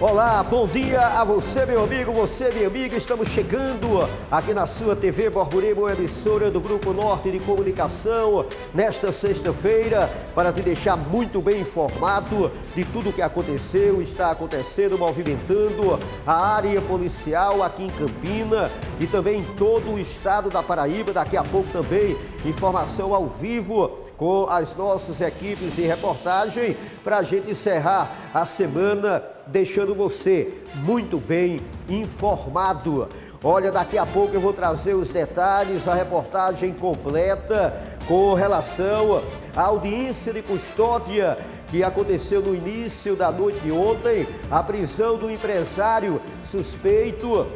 Olá, bom dia a você, meu amigo, você, minha amiga. Estamos chegando aqui na sua TV Borborema, emissora do Grupo Norte de Comunicação, nesta sexta-feira, para te deixar muito bem informado de tudo o que aconteceu, está acontecendo, movimentando a área policial aqui em Campina e também em todo o estado da Paraíba. Daqui a pouco também informação ao vivo com as nossas equipes de reportagem para a gente encerrar a semana deixando você muito bem informado. Olha, daqui a pouco eu vou trazer os detalhes, a reportagem completa com relação à audiência de custódia que aconteceu no início da noite de ontem, a prisão do empresário suspeito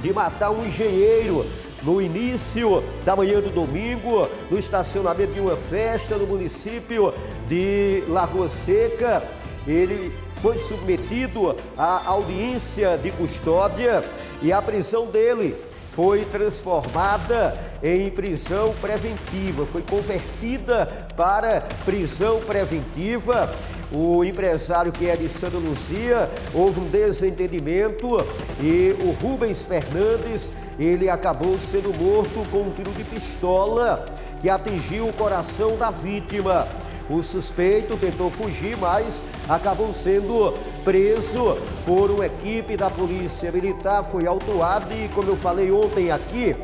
de matar um engenheiro no início da manhã do domingo, no estacionamento de uma festa no município de Lagoa Seca. Ele foi submetido à audiência de custódia e a prisão dele foi transformada em prisão preventiva, foi convertida para prisão preventiva. O empresário, que é de Santa Luzia, houve um desentendimento e o Rubens Fernandes, ele acabou sendo morto com um tiro de pistola que atingiu o coração da vítima. O suspeito tentou fugir, mas acabou sendo preso por uma equipe da Polícia Militar, foi autuado e, como eu falei ontem aqui,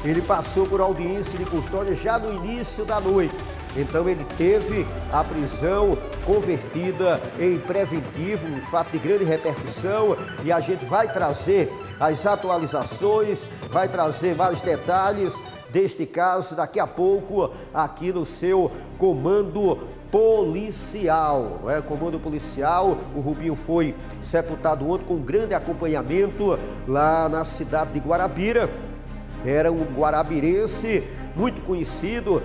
ele passou por audiência de custódia já no início da noite. Então ele teve a prisão convertida em preventivo, um fato de grande repercussão, e a gente vai trazer as atualizações, vai trazer vários detalhes deste caso daqui a pouco aqui no seu Comando Policial. Comando Policial, o Rubinho foi sepultado ontem com um grande acompanhamento lá na cidade de Guarabira. Era um guarabirense muito conhecido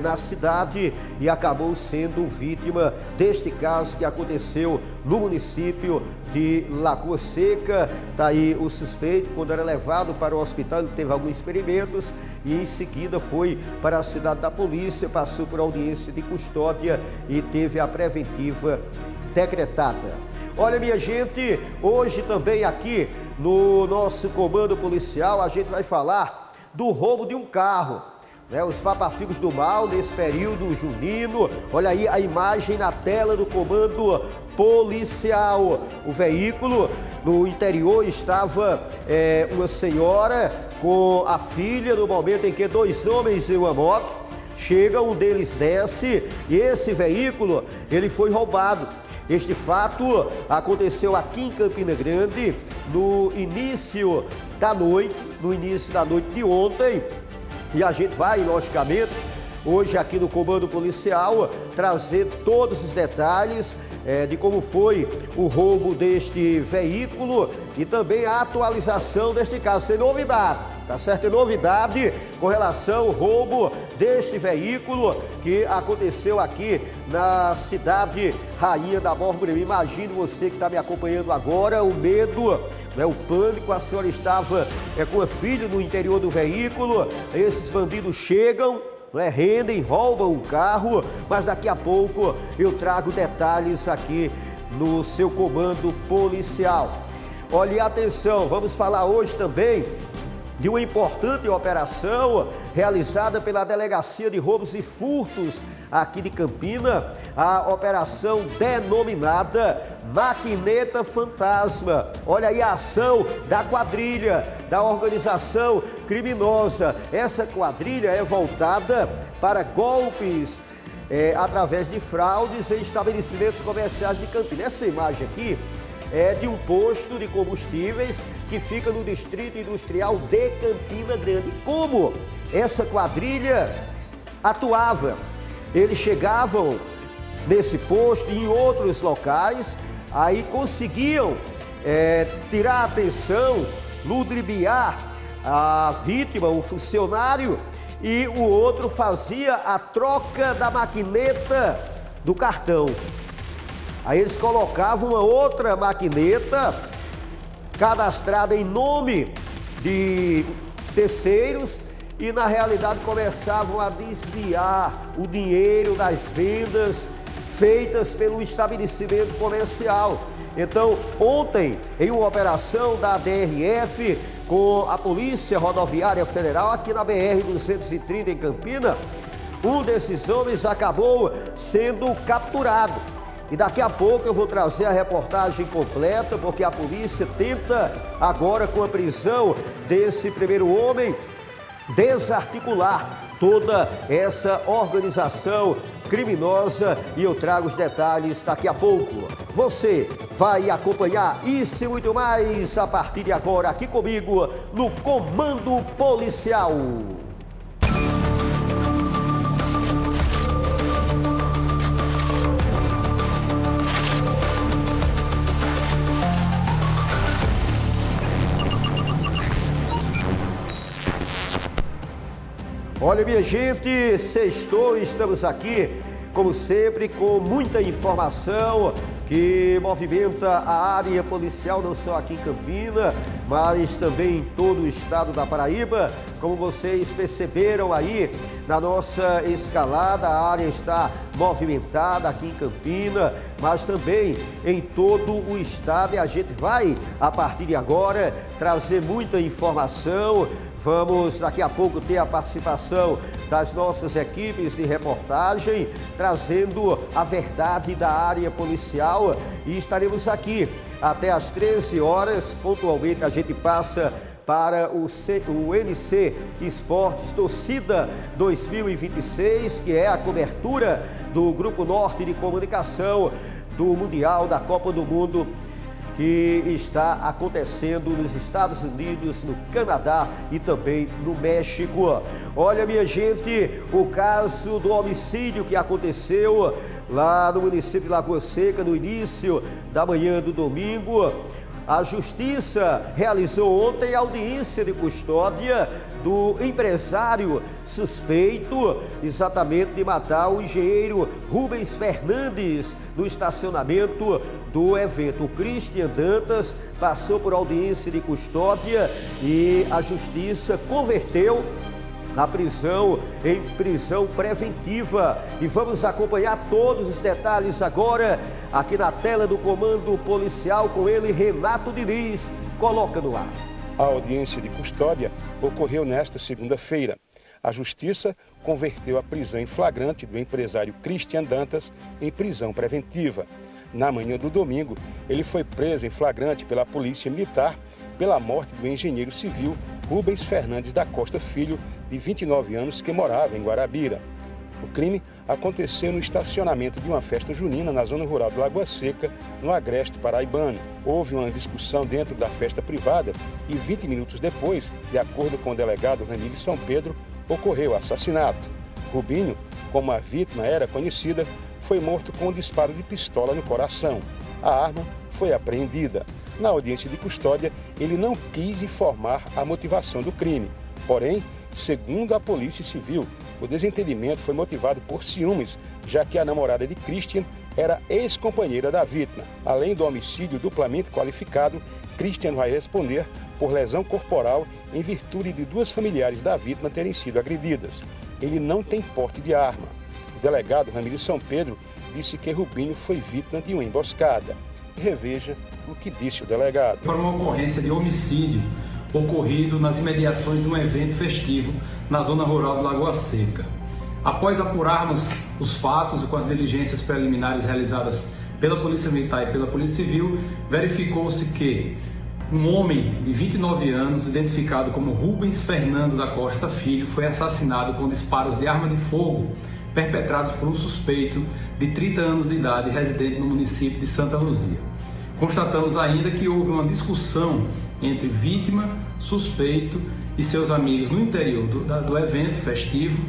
na cidade e acabou sendo vítima deste caso que aconteceu no município de Lagoa Seca. Está aí o suspeito. Quando era levado para o hospital, ele teve alguns experimentos e em seguida foi para a cidade da polícia, passou por audiência de custódia e teve a preventiva decretada. Olha, minha gente, hoje também aqui no nosso Comando Policial a gente vai falar do roubo de um carro. Os papafigos do mal nesse período junino. Olha aí a imagem na tela do Comando Policial. O veículo, no interior estava uma senhora com a filha, no momento em que dois homens em uma moto chegam, um deles desce e esse veículo ele foi roubado. Este fato aconteceu aqui em Campina Grande no início da noite de ontem. E a gente vai, logicamente, hoje aqui no Comando Policial, trazer todos os detalhes de como foi o roubo deste veículo e também a atualização deste caso. Tem novidade, tá certo? Tem novidade com relação ao roubo deste veículo que aconteceu aqui na cidade Rainha da Borborema. Imagine você que está me acompanhando agora, o medo, o pânico. A senhora estava com a filha no interior do veículo, esses bandidos chegam, rendem, roubam o carro, mas daqui a pouco eu trago detalhes aqui no seu Comando Policial. Olhe, atenção, vamos falar hoje também de uma importante operação realizada pela Delegacia de Roubos e Furtos aqui de Campina, a operação denominada Maquineta Fantasma. Olha aí a ação da quadrilha, da organização criminosa. Essa quadrilha é voltada para golpes através de fraudes em estabelecimentos comerciais de Campina. Essa imagem aqui é de um posto de combustíveis que fica no Distrito Industrial de Campina Grande. Como essa quadrilha atuava? Eles chegavam nesse posto e em outros locais, aí conseguiam tirar a atenção, ludibriar a vítima, o funcionário, e o outro fazia a troca da maquineta do cartão. Aí eles colocavam uma outra maquineta cadastrada em nome de terceiros e na realidade começavam a desviar o dinheiro das vendas feitas pelo estabelecimento comercial. Então, ontem, em uma operação da DRF com a Polícia Rodoviária Federal aqui na BR-230 em Campina, um desses homens acabou sendo capturado. E daqui a pouco eu vou trazer a reportagem completa, porque a polícia tenta agora, com a prisão desse primeiro homem, desarticular toda essa organização criminosa, e eu trago os detalhes daqui a pouco. Você vai acompanhar isso e muito mais a partir de agora aqui comigo no Comando Policial. Olha, minha gente, sextou, estamos aqui, como sempre, com muita informação que movimenta a área policial, não só aqui em Campina, mas também em todo o estado da Paraíba. Como vocês perceberam aí na nossa escalada, a área está movimentada aqui em Campina, mas também em todo o estado, e a gente vai, a partir de agora, trazer muita informação. Vamos daqui a pouco ter a participação das nossas equipes de reportagem, trazendo a verdade da área policial, e estaremos aqui até às 13 horas, pontualmente a gente passa para o NC Esportes Torcida 2026, que é a cobertura do Grupo Norte de Comunicação do Mundial da Copa do Mundo, que está acontecendo nos Estados Unidos, no Canadá e também no México. Olha, minha gente, o caso do homicídio que aconteceu lá no município de Lagoa Seca no início da manhã do domingo. A Justiça realizou ontem a audiência de custódia do empresário suspeito exatamente de matar o engenheiro Rubens Fernandes no estacionamento do evento. O Christian Dantas passou por audiência de custódia e a Justiça converteu a prisão em prisão preventiva. E vamos acompanhar todos os detalhes agora aqui na tela do Comando Policial com ele, Renato Diniz. Coloca no ar. A audiência de custódia ocorreu nesta segunda-feira. A Justiça converteu a prisão em flagrante do empresário Christian Dantas em prisão preventiva. Na manhã do domingo, ele foi preso em flagrante pela Polícia Militar pela morte do engenheiro civil Rubens Fernandes da Costa Filho, de 29 anos, que morava em Guarabira. O crime aconteceu no estacionamento de uma festa junina na zona rural de Lagoa Seca, no agreste paraibano. Houve uma discussão dentro da festa privada e 20 minutos depois, de acordo com o delegado Ramírez São Pedro, ocorreu o assassinato. Rubinho, como a vítima era conhecida, foi morto com um disparo de pistola no coração. A arma foi apreendida. Na audiência de custódia, ele não quis informar a motivação do crime. Porém, segundo a Polícia Civil, o desentendimento foi motivado por ciúmes, já que a namorada de Christian era ex-companheira da vítima. Além do homicídio duplamente qualificado, Christian vai responder por lesão corporal em virtude de duas familiares da vítima terem sido agredidas. Ele não tem porte de arma. O delegado Ramírez São Pedro disse que Rubinho foi vítima de uma emboscada. Reveja o que disse o delegado. Foi uma ocorrência de homicídio ocorrido nas imediações de um evento festivo na zona rural de Lagoa Seca. Após apurarmos os fatos e com as diligências preliminares realizadas pela Polícia Militar e pela Polícia Civil, verificou-se que um homem de 29 anos, identificado como Rubens Fernando da Costa Filho, foi assassinado com disparos de arma de fogo perpetrados por um suspeito de 30 anos de idade, residente no município de Santa Luzia. Constatamos ainda que houve uma discussão entre vítima, suspeito e seus amigos no interior do evento festivo,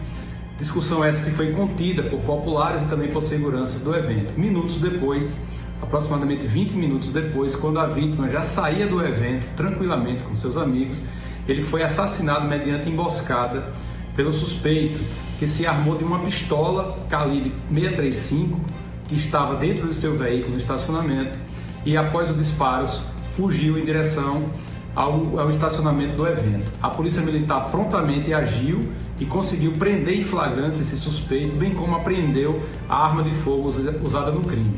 discussão essa que foi contida por populares e também por seguranças do evento. Minutos depois, aproximadamente 20 minutos depois, quando a vítima já saía do evento tranquilamente com seus amigos, ele foi assassinado mediante emboscada pelo suspeito, que se armou de uma pistola calibre 635 que estava dentro do seu veículo no estacionamento, e após os disparos fugiu em direção ao estacionamento do evento. A Polícia Militar prontamente agiu e conseguiu prender em flagrante esse suspeito, bem como apreendeu a arma de fogo usada no crime.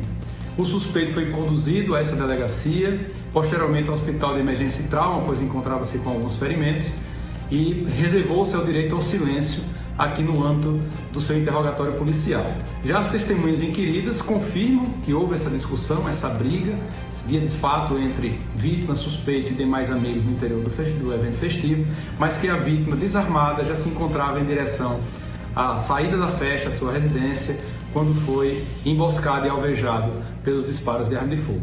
O suspeito foi conduzido a essa delegacia, posteriormente ao Hospital de Emergência e Trauma, pois encontrava-se com alguns ferimentos, e reservou seu direito ao silêncio aqui no âmbito do seu interrogatório policial. Já as testemunhas inquiridas confirmam que houve essa discussão, essa briga, via de fato entre vítima, suspeito e demais amigos no interior do evento festivo, mas que a vítima, desarmada, já se encontrava em direção à saída da festa, à sua residência, quando foi emboscado e alvejado pelos disparos de arma de fogo.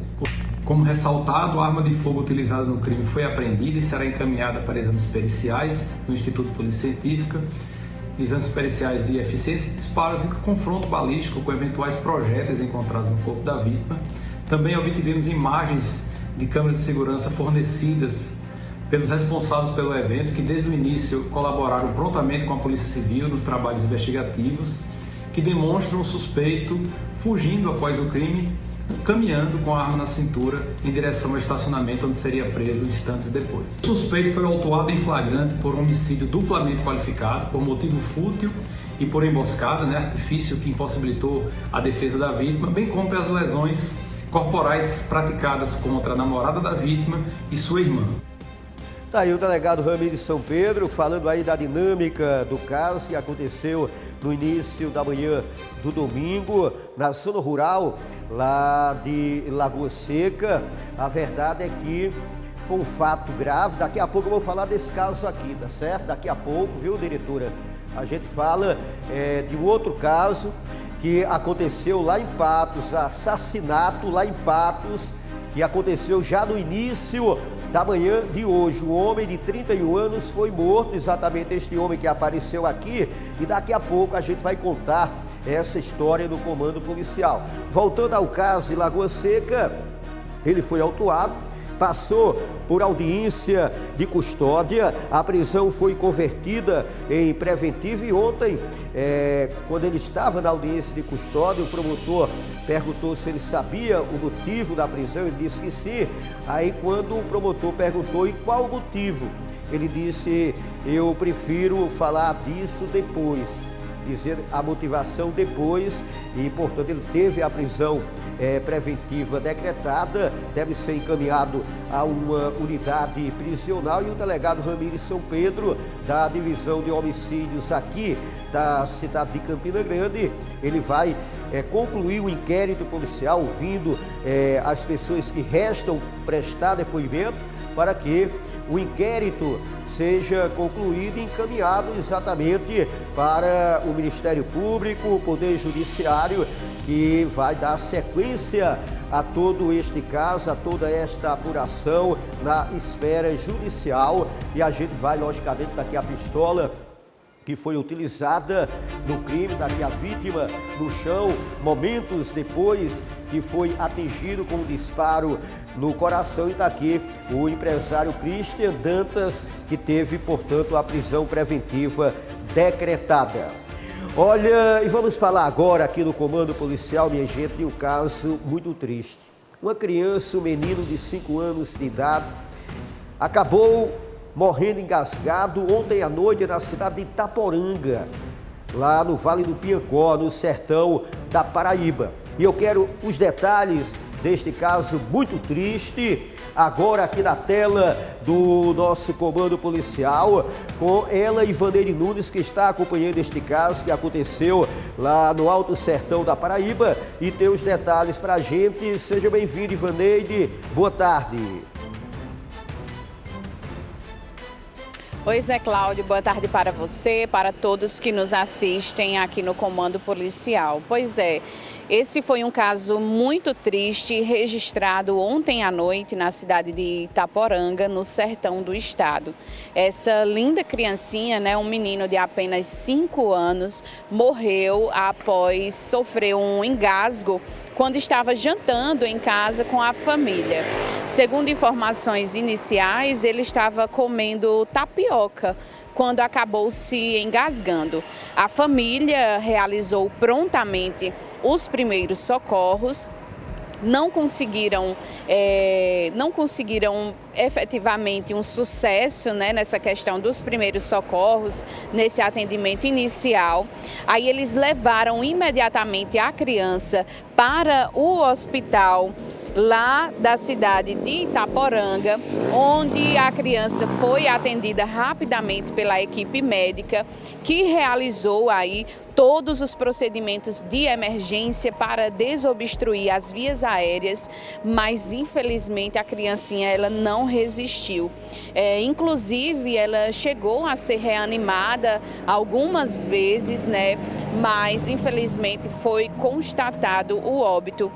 Como ressaltado, a arma de fogo utilizada no crime foi apreendida e será encaminhada para exames periciais no Instituto de Polícia Científica, exames periciais de eficiência de disparos e confronto balístico com eventuais projéteis encontrados no corpo da vítima. Também obtivemos imagens de câmeras de segurança fornecidas pelos responsáveis pelo evento, que desde o início colaboraram prontamente com a Polícia Civil nos trabalhos investigativos, que demonstram o suspeito fugindo após o crime, caminhando com a arma na cintura em direção ao estacionamento onde seria preso instantes depois. O suspeito foi autuado em flagrante por homicídio duplamente qualificado, por motivo fútil e por emboscada, artifício que impossibilitou a defesa da vítima, bem como pelas lesões corporais praticadas contra a namorada da vítima e sua irmã. Tá aí o delegado Ramires São Pedro falando aí da dinâmica do caso que aconteceu no início da manhã do domingo, na zona rural lá de Lagoa Seca. A verdade é que foi um fato grave. Daqui a pouco eu vou falar desse caso aqui, tá certo? Daqui a pouco, viu, diretora? A gente fala de um outro caso que aconteceu lá em Patos, assassinato lá em Patos, que aconteceu já no início da manhã de hoje. Um homem de 31 anos foi morto, exatamente este homem que apareceu aqui, e daqui a pouco a gente vai contar essa história do comando policial. Voltando ao caso de Lagoa Seca, ele foi autuado, passou por audiência de custódia, a prisão foi convertida em preventiva e ontem, quando ele estava na audiência de custódia, o promotor perguntou se ele sabia o motivo da prisão, ele disse que sim. Aí quando o promotor perguntou e qual o motivo, ele disse: eu prefiro falar disso depois, dizer a motivação depois, e portanto ele teve a prisão preventiva decretada, deve ser encaminhado a uma unidade prisional, e o delegado Ramires São Pedro, da divisão de homicídios aqui da cidade de Campina Grande, ele vai concluir o inquérito policial, ouvindo as pessoas que restam prestar depoimento, para que o inquérito seja concluído e encaminhado exatamente para o Ministério Público, o Poder Judiciário, que vai dar sequência a todo este caso, a toda esta apuração na esfera judicial. E a gente vai, logicamente, daqui a pistola que foi utilizada no crime, daqui a vítima no chão, momentos depois que foi atingido com um disparo no coração, e daqui o empresário Christian Dantas, que teve, portanto, a prisão preventiva decretada. Olha, e vamos falar agora aqui no Comando Policial, minha gente, de um caso muito triste. Uma criança, um menino de 5 anos de idade, acabou morrendo engasgado ontem à noite na cidade de Itaporanga, lá no Vale do Piancó, no sertão da Paraíba. E eu quero os detalhes deste caso muito triste, agora aqui na tela do nosso comando policial, com ela, Ivaneide Nunes, que está acompanhando este caso que aconteceu lá no Alto Sertão da Paraíba, e tem os detalhes para a gente. Seja bem-vindo, Ivaneide, boa tarde. Oi, Zé Cláudio, boa tarde para você, para todos que nos assistem aqui no Comando Policial. Pois é, esse foi um caso muito triste, registrado ontem à noite na cidade de Itaporanga, no sertão do estado. Essa linda criancinha, um menino de apenas 5 anos, morreu após sofrer um engasgo quando estava jantando em casa com a família. Segundo informações iniciais, ele estava comendo tapioca quando acabou se engasgando. A família realizou prontamente os primeiros socorros não conseguiram efetivamente um sucesso, né, nessa questão dos primeiros socorros, nesse atendimento inicial. Aí eles levaram imediatamente a criança para o hospital lá da cidade de Itaporanga, onde a criança foi atendida rapidamente pela equipe médica, que realizou aí todos os procedimentos de emergência para desobstruir as vias aéreas, mas infelizmente a criancinha ela não resistiu. Inclusive ela chegou a ser reanimada algumas vezes, né? Mas infelizmente foi constatado o óbito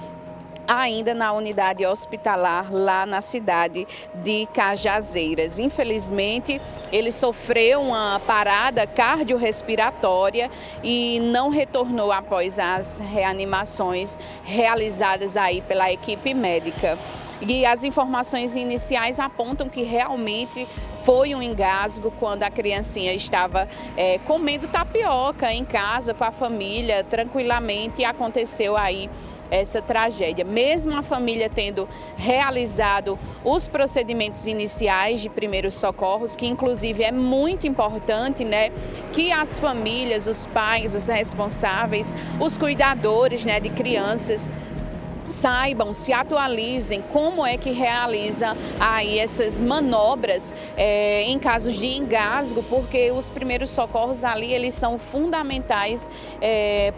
ainda na unidade hospitalar lá na cidade de Cajazeiras. Infelizmente, ele sofreu uma parada cardiorrespiratória e não retornou após as reanimações realizadas aí pela equipe médica. E as informações iniciais apontam que realmente foi um engasgo quando a criancinha estava comendo tapioca em casa com a família, tranquilamente, e aconteceu aí essa tragédia. Mesmo a família tendo realizado os procedimentos iniciais de primeiros socorros, que inclusive é muito importante, né, que as famílias, os pais, os responsáveis, os cuidadores, né, de crianças saibam, se atualizem como é que realiza aí essas manobras em casos de engasgo, porque os primeiros socorros ali eles são fundamentais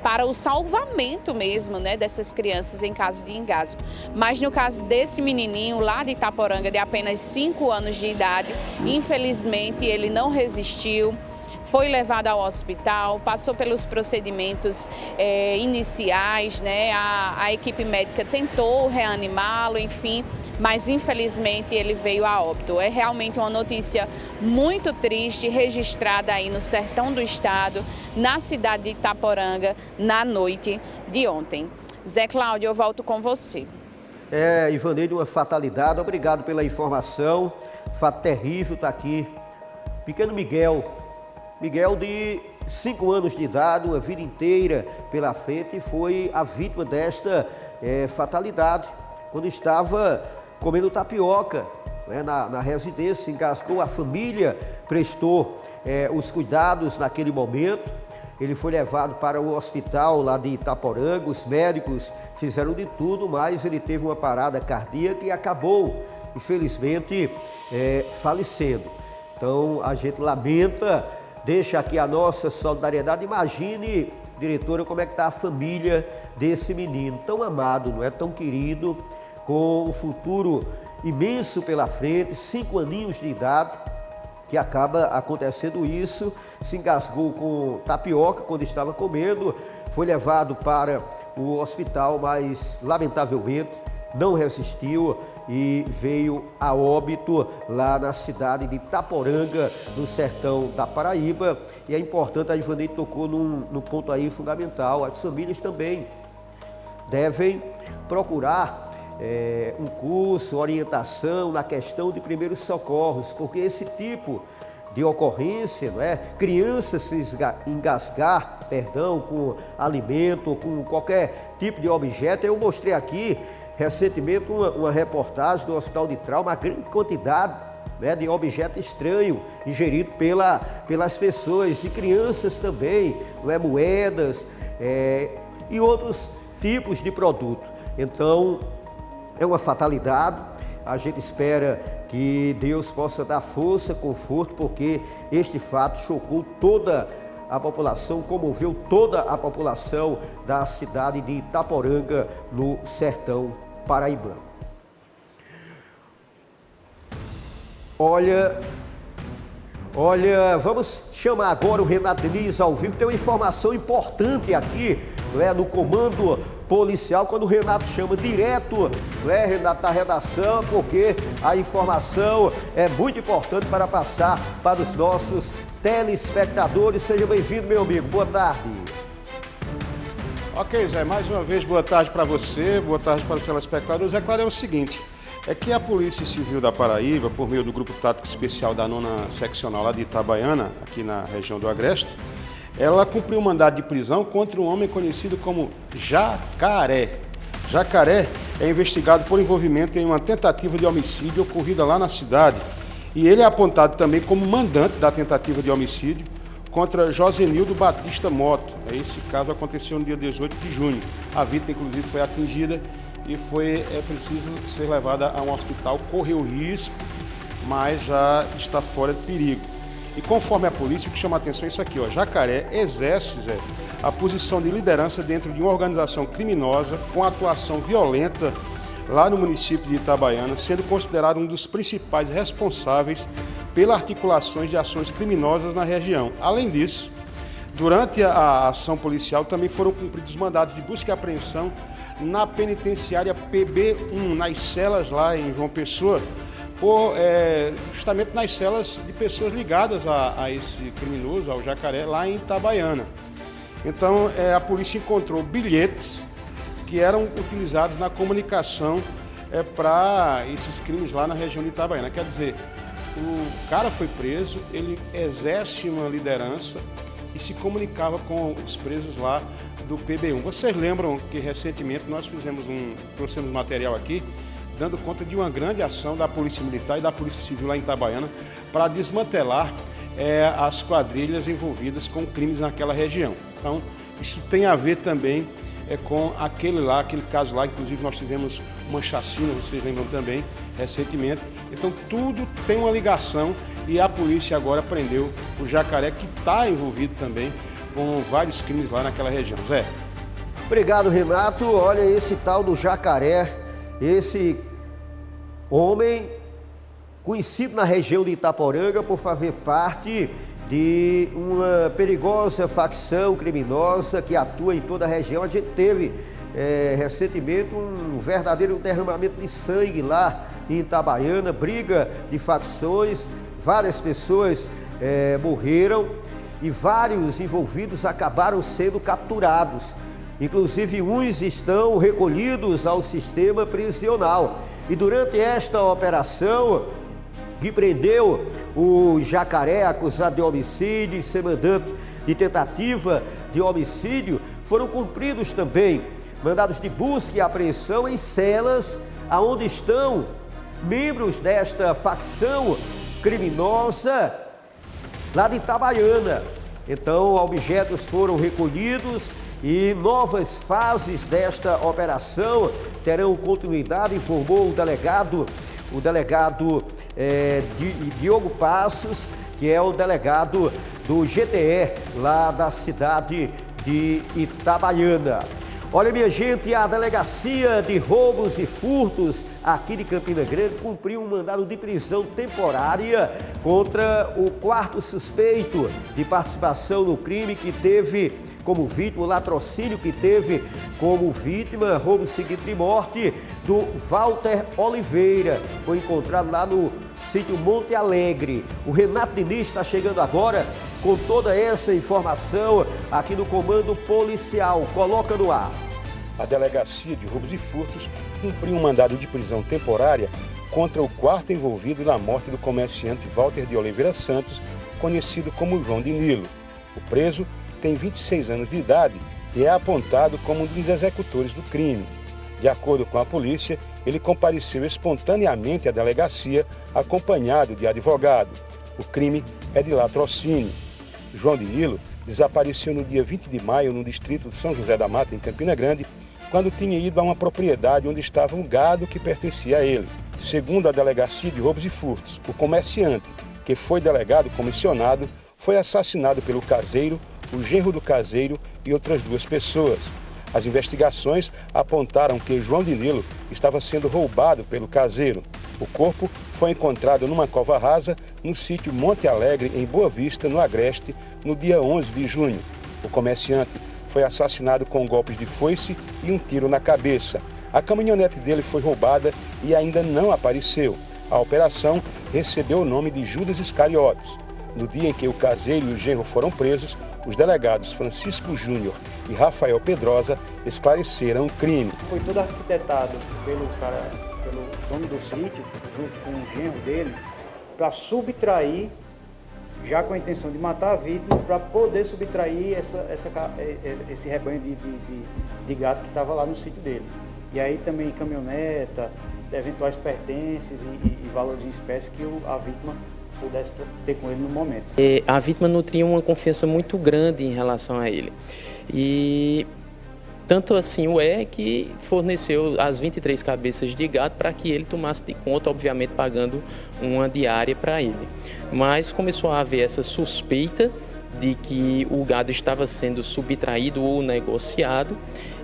para o salvamento mesmo, né, dessas crianças em caso de engasgo. Mas no caso desse menininho lá de Itaporanga, de apenas 5 anos de idade, infelizmente ele não resistiu. Foi levado ao hospital, passou pelos procedimentos iniciais, né? A equipe médica tentou reanimá-lo, enfim, mas infelizmente ele veio a óbito. É realmente uma notícia muito triste, registrada aí no sertão do estado, na cidade de Itaporanga, na noite de ontem. Zé Cláudio, eu volto com você. Ivaneide, uma fatalidade, obrigado pela informação. Fato terrível está aqui. Pequeno Miguel de 5 anos de idade, uma vida inteira pela frente, foi a vítima desta fatalidade, quando estava comendo tapioca, né, na residência, se engasgou. A família prestou os cuidados naquele momento. Ele foi levado para o hospital lá de Itaporanga, os médicos fizeram de tudo, mas ele teve uma parada cardíaca e acabou, infelizmente, falecendo. Então, a gente lamenta, deixa aqui a nossa solidariedade. Imagine, diretora, como é que está a família desse menino tão amado, não é, tão querido, com um futuro imenso pela frente, 5 aninhos de idade, que acaba acontecendo isso. Se engasgou com tapioca quando estava comendo, foi levado para o hospital, mas lamentavelmente não resistiu e veio a óbito lá na cidade de Itaporanga, no sertão da Paraíba. E é importante, a Ivaneide tocou num ponto aí fundamental, as famílias também devem procurar um curso, orientação na questão de primeiros socorros, porque esse tipo de ocorrência, não é? Crianças se engasgar, com alimento ou com qualquer tipo de objeto. Eu mostrei aqui recentemente uma reportagem do Hospital de Trauma, uma grande quantidade, né, de objeto estranho ingerido pelas pessoas, e crianças também, não é? Moedas e outros tipos de produto. Então, é uma fatalidade. A gente espera que Deus possa dar força, conforto, porque este fato chocou toda a população, comoveu toda a população da cidade de Itaporanga, no sertão paraibano. Olha, vamos chamar agora o Renato Diniz ao vivo. Tem uma informação importante aqui, não é, no comando policial, quando o Renato chama direto, não é, Renato, da redação, porque a informação é muito importante para passar para os nossos telespectadores. Seja bem-vindo, meu amigo. Boa tarde. Ok, Zé, mais uma vez boa tarde para você, boa tarde para os telespectadores. É claro, é o seguinte, é que a Polícia Civil da Paraíba, por meio do Grupo Tático Especial da 9ª Seccional lá de Itabaiana, aqui na região do Agreste, ela cumpriu um mandado de prisão contra um homem conhecido como Jacaré. Jacaré é investigado por envolvimento em uma tentativa de homicídio ocorrida lá na cidade. E ele é apontado também como mandante da tentativa de homicídio contra Josenildo Batista Moto. Esse caso aconteceu no dia 18 de junho. A vítima, inclusive, foi atingida e foi preciso ser levada a um hospital, correu risco, mas já está fora de perigo. E conforme a polícia, o que chama a atenção é isso aqui, ó, Jacaré exerce, Zé, a posição de liderança dentro de uma organização criminosa com atuação violenta lá no município de Itabaiana, sendo considerado um dos principais responsáveis pelas articulações de ações criminosas na região. Além disso, durante a ação policial também foram cumpridos mandados de busca e apreensão na penitenciária PB1, nas celas lá em João Pessoa, justamente nas celas de pessoas ligadas a esse criminoso, ao Jacaré, lá em Itabaiana. Então, a polícia encontrou bilhetes que eram utilizados na comunicação para esses crimes lá na região de Itabaiana. Quer dizer, o cara foi preso, ele exerce uma liderança e se comunicava com os presos lá do PB1. Vocês lembram que recentemente nós trouxemos material aqui, dando conta de uma grande ação da Polícia Militar e da Polícia Civil lá em Itabaiana para desmantelar as quadrilhas envolvidas com crimes naquela região. Então, isso tem a ver também com aquele caso lá, inclusive nós tivemos uma chacina, vocês lembram também, recentemente. Então, tudo tem uma ligação e a polícia agora prendeu o Jacaré, que está envolvido também com vários crimes lá naquela região. Zé. Obrigado, Renato. Olha esse tal do Jacaré, esse homem conhecido na região de Itaporanga por fazer parte de uma perigosa facção criminosa que atua em toda a região. A gente teve recentemente um verdadeiro derramamento de sangue lá em Itabaiana, briga de facções, várias pessoas morreram e vários envolvidos acabaram sendo capturados. Inclusive, uns estão recolhidos ao sistema prisional. E durante esta operação que prendeu o Jacaré, acusado de homicídio e ser mandante de tentativa de homicídio, foram cumpridos também mandados de busca e apreensão em celas onde estão membros desta facção criminosa lá de Itabaiana. Então, objetos foram recolhidos e novas fases desta operação terão continuidade, informou o delegado Diogo Passos, que é o delegado do GTE lá da cidade de Itabaiana. Olha, minha gente, a Delegacia de Roubos e Furtos aqui de Campina Grande cumpriu um mandado de prisão temporária contra o quarto suspeito de participação no crime que teve como vítima, o latrocínio que teve como vítima, roubo seguido de morte do Walter Oliveira. Foi encontrado lá no sítio Monte Alegre. O Renato Diniz está chegando agora com toda essa informação aqui no Comando Policial. Coloca no ar. A Delegacia de Roubos e Furtos cumpriu um mandado de prisão temporária contra o quarto envolvido na morte do comerciante Walter de Oliveira Santos, conhecido como João de Nilo. O preso tem 26 anos de idade e é apontado como um dos executores do crime. De acordo com a polícia, ele compareceu espontaneamente à delegacia, acompanhado de advogado. O crime é de latrocínio. João de Nilo desapareceu no dia 20 de maio no distrito de São José da Mata, em Campina Grande, quando tinha ido a uma propriedade onde estava um gado que pertencia a ele. Segundo a Delegacia de Roubos e Furtos, o comerciante, que foi delegado comissionado, foi assassinado pelo caseiro, o genro do caseiro e outras 2 pessoas. As investigações apontaram que João de Nilo estava sendo roubado pelo caseiro. O corpo foi encontrado numa cova rasa no sítio Monte Alegre, em Boa Vista, no Agreste, no dia 11 de junho. O comerciante foi assassinado com golpes de foice e um tiro na cabeça. A caminhonete dele foi roubada e ainda não apareceu. A operação recebeu o nome de Judas Iscariotes. No dia em que o caseiro e o genro foram presos, os delegados Francisco Júnior e Rafael Pedrosa esclareceram o crime. Foi todo arquitetado pelo dono do sítio, junto com o genro dele, para subtrair, já com a intenção de matar a vítima, para poder subtrair esse rebanho de gado que estava lá no sítio dele. E aí também caminhoneta, eventuais pertences e valores em espécie que a vítima pudesse ter com ele no momento. A vítima nutria uma confiança muito grande em relação a ele. E tanto assim que forneceu as 23 cabeças de gado para que ele tomasse de conta, obviamente pagando uma diária para ele. Mas começou a haver essa suspeita de que o gado estava sendo subtraído ou negociado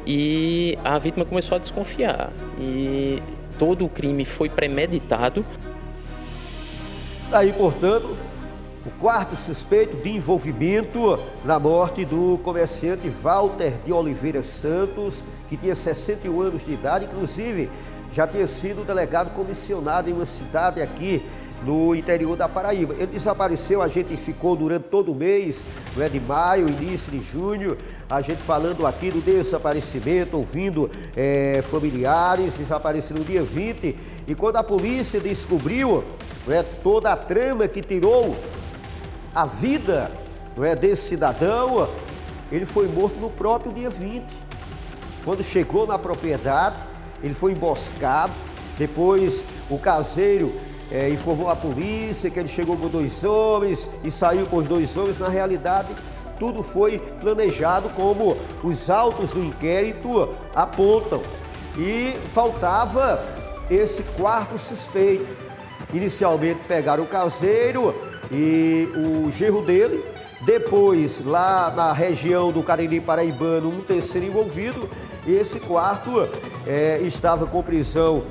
e a vítima começou a desconfiar. E todo o crime foi premeditado. Aí, portanto, o quarto suspeito de envolvimento na morte do comerciante Walter de Oliveira Santos, que tinha 61 anos de idade, inclusive já tinha sido delegado comissionado em uma cidade aqui no interior da Paraíba. Ele desapareceu, a gente ficou durante todo o mês, de maio, início de junho, a gente falando aqui do desaparecimento, ouvindo familiares, desapareceu no dia 20, e quando a polícia descobriu toda a trama que tirou a vida desse cidadão, ele foi morto no próprio dia 20. Quando chegou na propriedade, ele foi emboscado, depois o caseiro informou a polícia que ele chegou com 2 homens e saiu com os 2 homens. Na realidade, tudo foi planejado como os autos do inquérito apontam. E faltava esse quarto suspeito. Inicialmente pegaram o caseiro e o genro dele, depois lá na região do Cariri Paraibano um terceiro envolvido, e esse quarto estava com prisão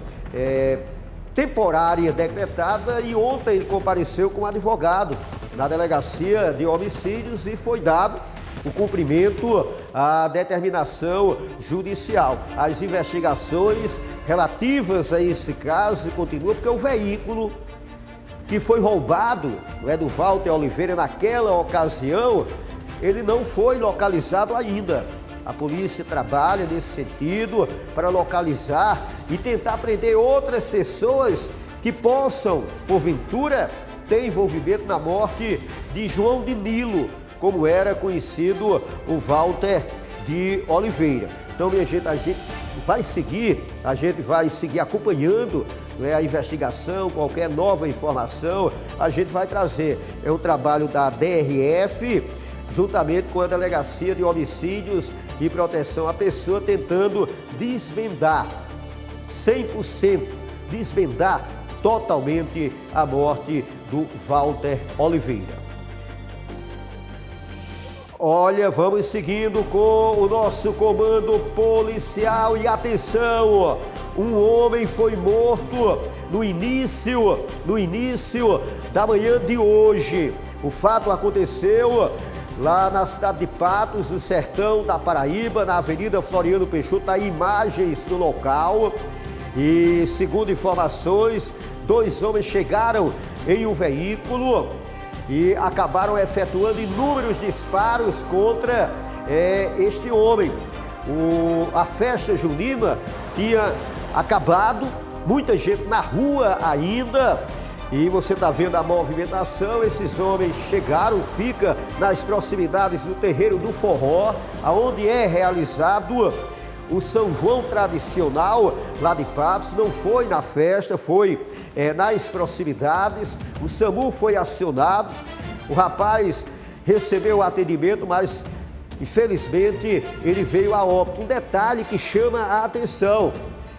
temporária decretada, e ontem ele compareceu com um advogado na delegacia de homicídios e foi dado o cumprimento à determinação judicial. As investigações relativas a esse caso continuam, porque o veículo que foi roubado do Walter Oliveira naquela ocasião, ele não foi localizado ainda. A polícia trabalha nesse sentido para localizar e tentar prender outras pessoas que possam, porventura, ter envolvimento na morte de João de Nilo, como era conhecido o Walter de Oliveira. Então, minha gente, a gente vai seguir acompanhando a investigação, qualquer nova informação, a gente vai trazer. É um trabalho da DRF, juntamente com a Delegacia de Homicídios e Proteção à Pessoa, tentando desvendar 100%, desvendar totalmente a morte do Walter Oliveira. Olha, vamos seguindo com o nosso comando policial e atenção, um homem foi morto no início da manhã de hoje. O fato aconteceu lá na cidade de Patos, no sertão da Paraíba, na Avenida Floriano Peixoto. Tá aí imagens do local e, segundo informações, 2 homens chegaram em um veículo e acabaram efetuando inúmeros disparos contra este homem. A festa junina tinha acabado, muita gente na rua ainda, e você está vendo a movimentação. Esses homens chegaram, fica nas proximidades do terreiro do Forró, onde é realizado o São João tradicional lá de Patos. Não foi na festa, foi nas proximidades. O SAMU foi acionado, o rapaz recebeu o atendimento, mas infelizmente ele veio a óbito. Um detalhe que chama a atenção: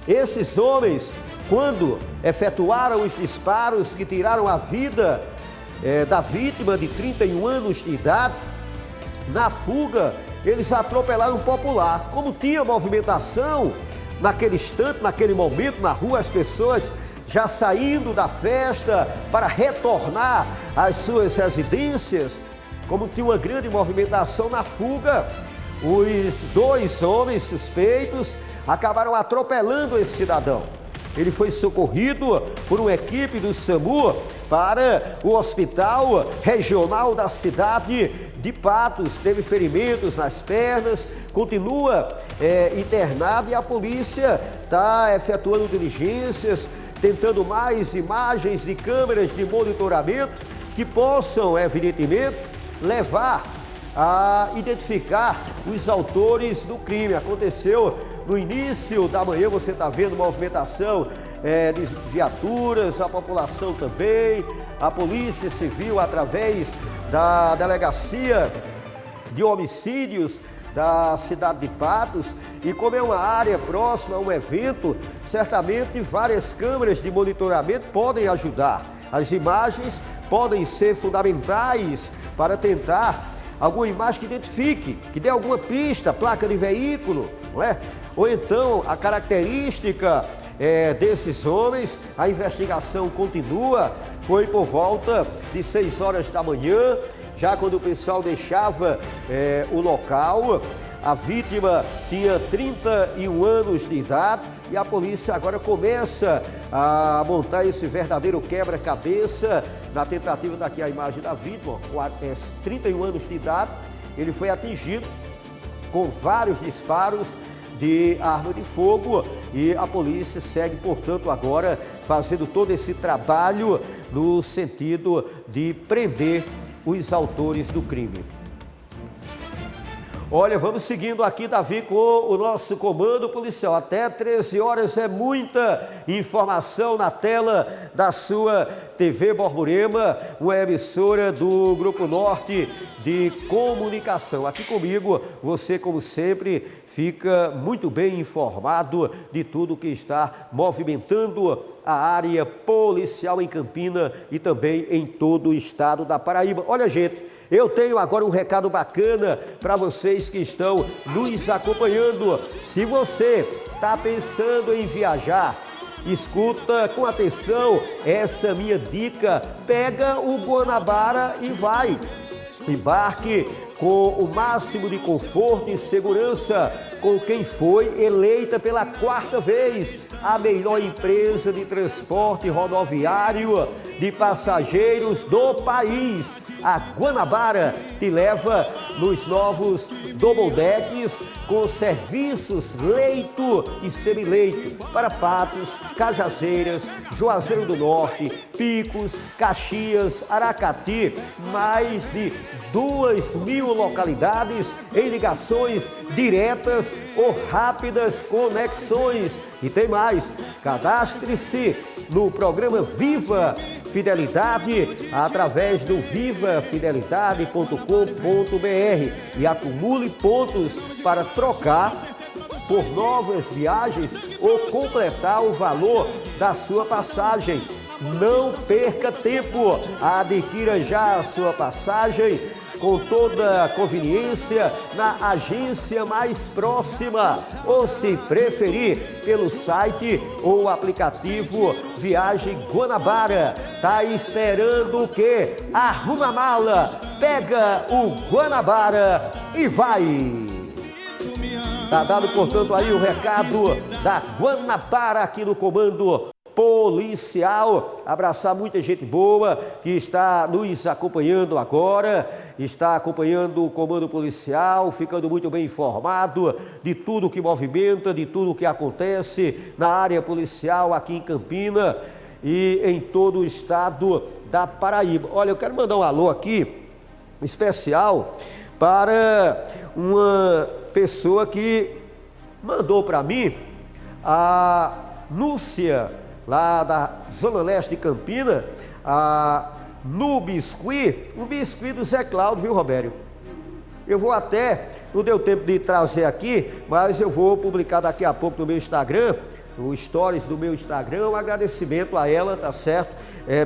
esses homens, quando efetuaram os disparos que tiraram a vida da vítima de 31 anos de idade, na fuga, eles atropelaram um popular. Como tinha movimentação naquele instante, naquele momento, na rua, as pessoas já saindo da festa para retornar às suas residências, como tinha uma grande movimentação na fuga, os 2 homens suspeitos acabaram atropelando esse cidadão. Ele foi socorrido por uma equipe do SAMU para o hospital regional da cidade de Patos. Teve ferimentos nas pernas, continua internado, e a polícia está efetuando diligências, tentando mais imagens de câmeras de monitoramento que possam, evidentemente, levar a identificar os autores do crime. Aconteceu no início da manhã você está vendo movimentação de viaturas, a população também, a Polícia Civil através da Delegacia de Homicídios da cidade de Patos, e como é uma área próxima a um evento, certamente várias câmeras de monitoramento podem ajudar. As imagens podem ser fundamentais para tentar alguma imagem que identifique, que dê alguma pista, placa de veículo, não é? Ou então a característica desses homens. A investigação continua, foi por volta de 6 horas da manhã, já quando o pessoal deixava o local. A vítima tinha 31 anos de idade e a polícia agora começa a montar esse verdadeiro quebra-cabeça na tentativa, daqui a imagem da vítima, 31 anos de idade. Ele foi atingido com vários disparos de arma de fogo e a polícia segue, portanto, agora fazendo todo esse trabalho no sentido de prender os autores do crime. Olha, vamos seguindo aqui, Davi, com o nosso comando policial. Até 13 horas é muita informação na tela da sua TV Borborema, uma emissora do Grupo Norte de Comunicação. Aqui comigo, você, como sempre, fica muito bem informado de tudo que está movimentando a área policial em Campina e também em todo o estado da Paraíba. Olha, gente, eu tenho agora um recado bacana para vocês que estão nos acompanhando. Se você está pensando em viajar, escuta com atenção essa minha dica. Pega o Guanabara e vai. Embarque com o máximo de conforto e segurança com quem foi eleita pela 4ª vez a melhor empresa de transporte rodoviário de passageiros do país. A Guanabara te leva nos novos double decks com serviços leito e semileito para Patos, Cajazeiras, Juazeiro do Norte, Picos, Caxias, Aracati, mais de 2.000 localidades em ligações diretas ou rápidas conexões. E tem mais, cadastre-se no programa Viva Fidelidade através do vivafidelidade.com.br e acumule pontos para trocar por novas viagens ou completar o valor da sua passagem. Não perca tempo, adquira já a sua passagem com toda a conveniência na agência mais próxima ou, se preferir, pelo site ou aplicativo Viagem Guanabara. Tá esperando o quê? Arruma a mala, pega o Guanabara e vai! Tá dado, portanto, aí o recado da Guanabara aqui no comando policial. Abraçar muita gente boa que está nos acompanhando agora, está acompanhando o comando policial, ficando muito bem informado de tudo que movimenta, de tudo que acontece na área policial aqui em Campina e em todo o estado da Paraíba. Olha, eu quero mandar um alô aqui especial para uma pessoa que mandou para mim, a Núcia, lá da Zona Leste de Campina, no biscuit, um biscuit do Zé Cláudio, viu, Robério? Eu vou até, não deu tempo de trazer aqui, mas eu vou publicar daqui a pouco no meu Instagram, no stories do meu Instagram, um agradecimento a ela, tá certo?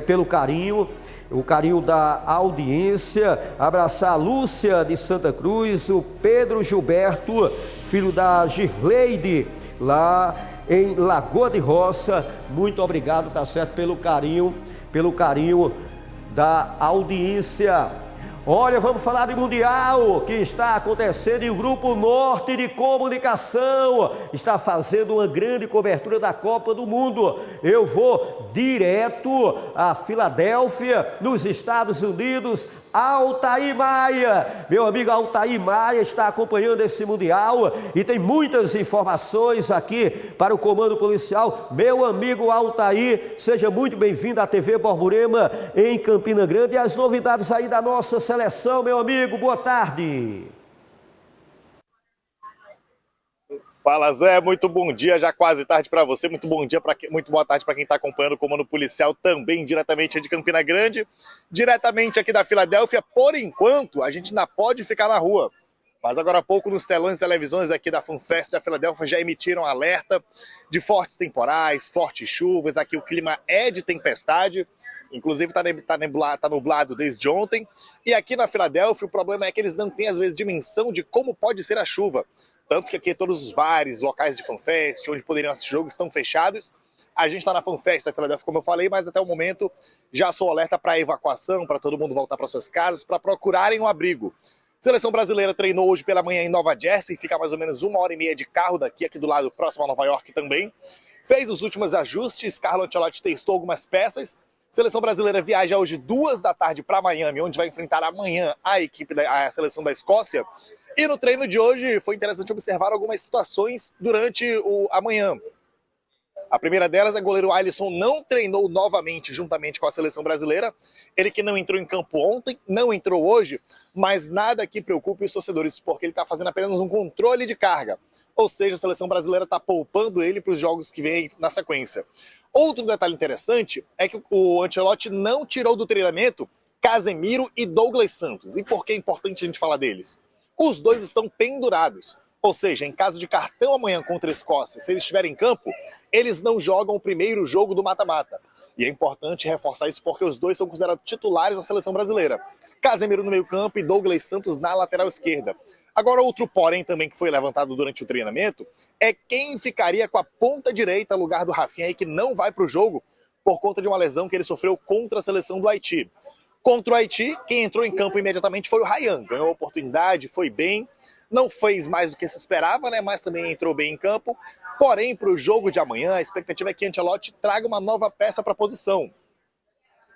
Pelo carinho, o carinho da audiência. Abraçar a Lúcia de Santa Cruz, o Pedro Gilberto, filho da Girleide, lá em Lagoa de Roça. Muito obrigado, tá certo, pelo carinho da audiência. Olha, vamos falar de Mundial, que está acontecendo, e o Grupo Norte de Comunicação está fazendo uma grande cobertura da Copa do Mundo. Eu vou direto a Filadélfia, nos Estados Unidos. Altair Maia, meu amigo Altair Maia está acompanhando esse Mundial e tem muitas informações aqui para o comando policial. Meu amigo Altair, seja muito bem-vindo à TV Borborema em Campina Grande, e as novidades aí da nossa seleção, meu amigo, boa tarde. Fala, Zé, muito bom dia, já quase tarde para você, muito boa tarde para quem está acompanhando o Comando Policial também diretamente de Campina Grande, diretamente aqui da Filadélfia. Por enquanto, a gente ainda pode ficar na rua, mas agora há pouco nos telões de televisões aqui da FanFest da Filadélfia já emitiram alerta de fortes temporais, fortes chuvas. Aqui o clima é de tempestade, inclusive tá nublado desde ontem. E aqui na Filadélfia o problema é que eles não têm às vezes dimensão de como pode ser a chuva. Tanto que aqui todos os bares, locais de FanFest, onde poderiam assistir jogos, estão fechados. A gente está na FanFest da Filadélfia, como eu falei, mas até o momento já sou alerta para evacuação, para todo mundo voltar para suas casas, para procurarem um abrigo. Seleção brasileira treinou hoje pela manhã em Nova Jersey, fica mais ou menos 1h30 de carro daqui do lado, próximo a Nova York também. Fez os últimos ajustes, Carlo Ancelotti testou algumas peças. Seleção brasileira viaja hoje 2 da tarde para Miami, onde vai enfrentar amanhã a seleção da Escócia. E no treino de hoje foi interessante observar algumas situações durante a manhã. A primeira delas é o goleiro Alisson não treinou novamente juntamente com a seleção brasileira. Ele que não entrou em campo ontem, não entrou hoje, mas nada que preocupe os torcedores, porque ele está fazendo apenas um controle de carga. Ou seja, a seleção brasileira está poupando ele para os jogos que vêm na sequência. Outro detalhe interessante é que o Ancelotti não tirou do treinamento Casemiro e Douglas Santos. E por que é importante a gente falar deles? Os dois estão pendurados. Ou seja, em caso de cartão amanhã contra a Escócia, se eles estiverem em campo, eles não jogam o primeiro jogo do mata-mata. E é importante reforçar isso porque os dois são considerados titulares da seleção brasileira. Casemiro no meio-campo e Douglas Santos na lateral esquerda. Agora, outro porém também que foi levantado durante o treinamento é quem ficaria com a ponta direita no lugar do Rafinha aí, que não vai para o jogo por conta de uma lesão que ele sofreu contra a seleção do Haiti. Contra o Haiti, quem entrou em campo imediatamente foi o Ryan. Ganhou a oportunidade, foi bem, não fez mais do que se esperava, né? Mas também entrou bem em campo. Porém, para o jogo de amanhã, a expectativa é que Ancelotti traga uma nova peça para a posição.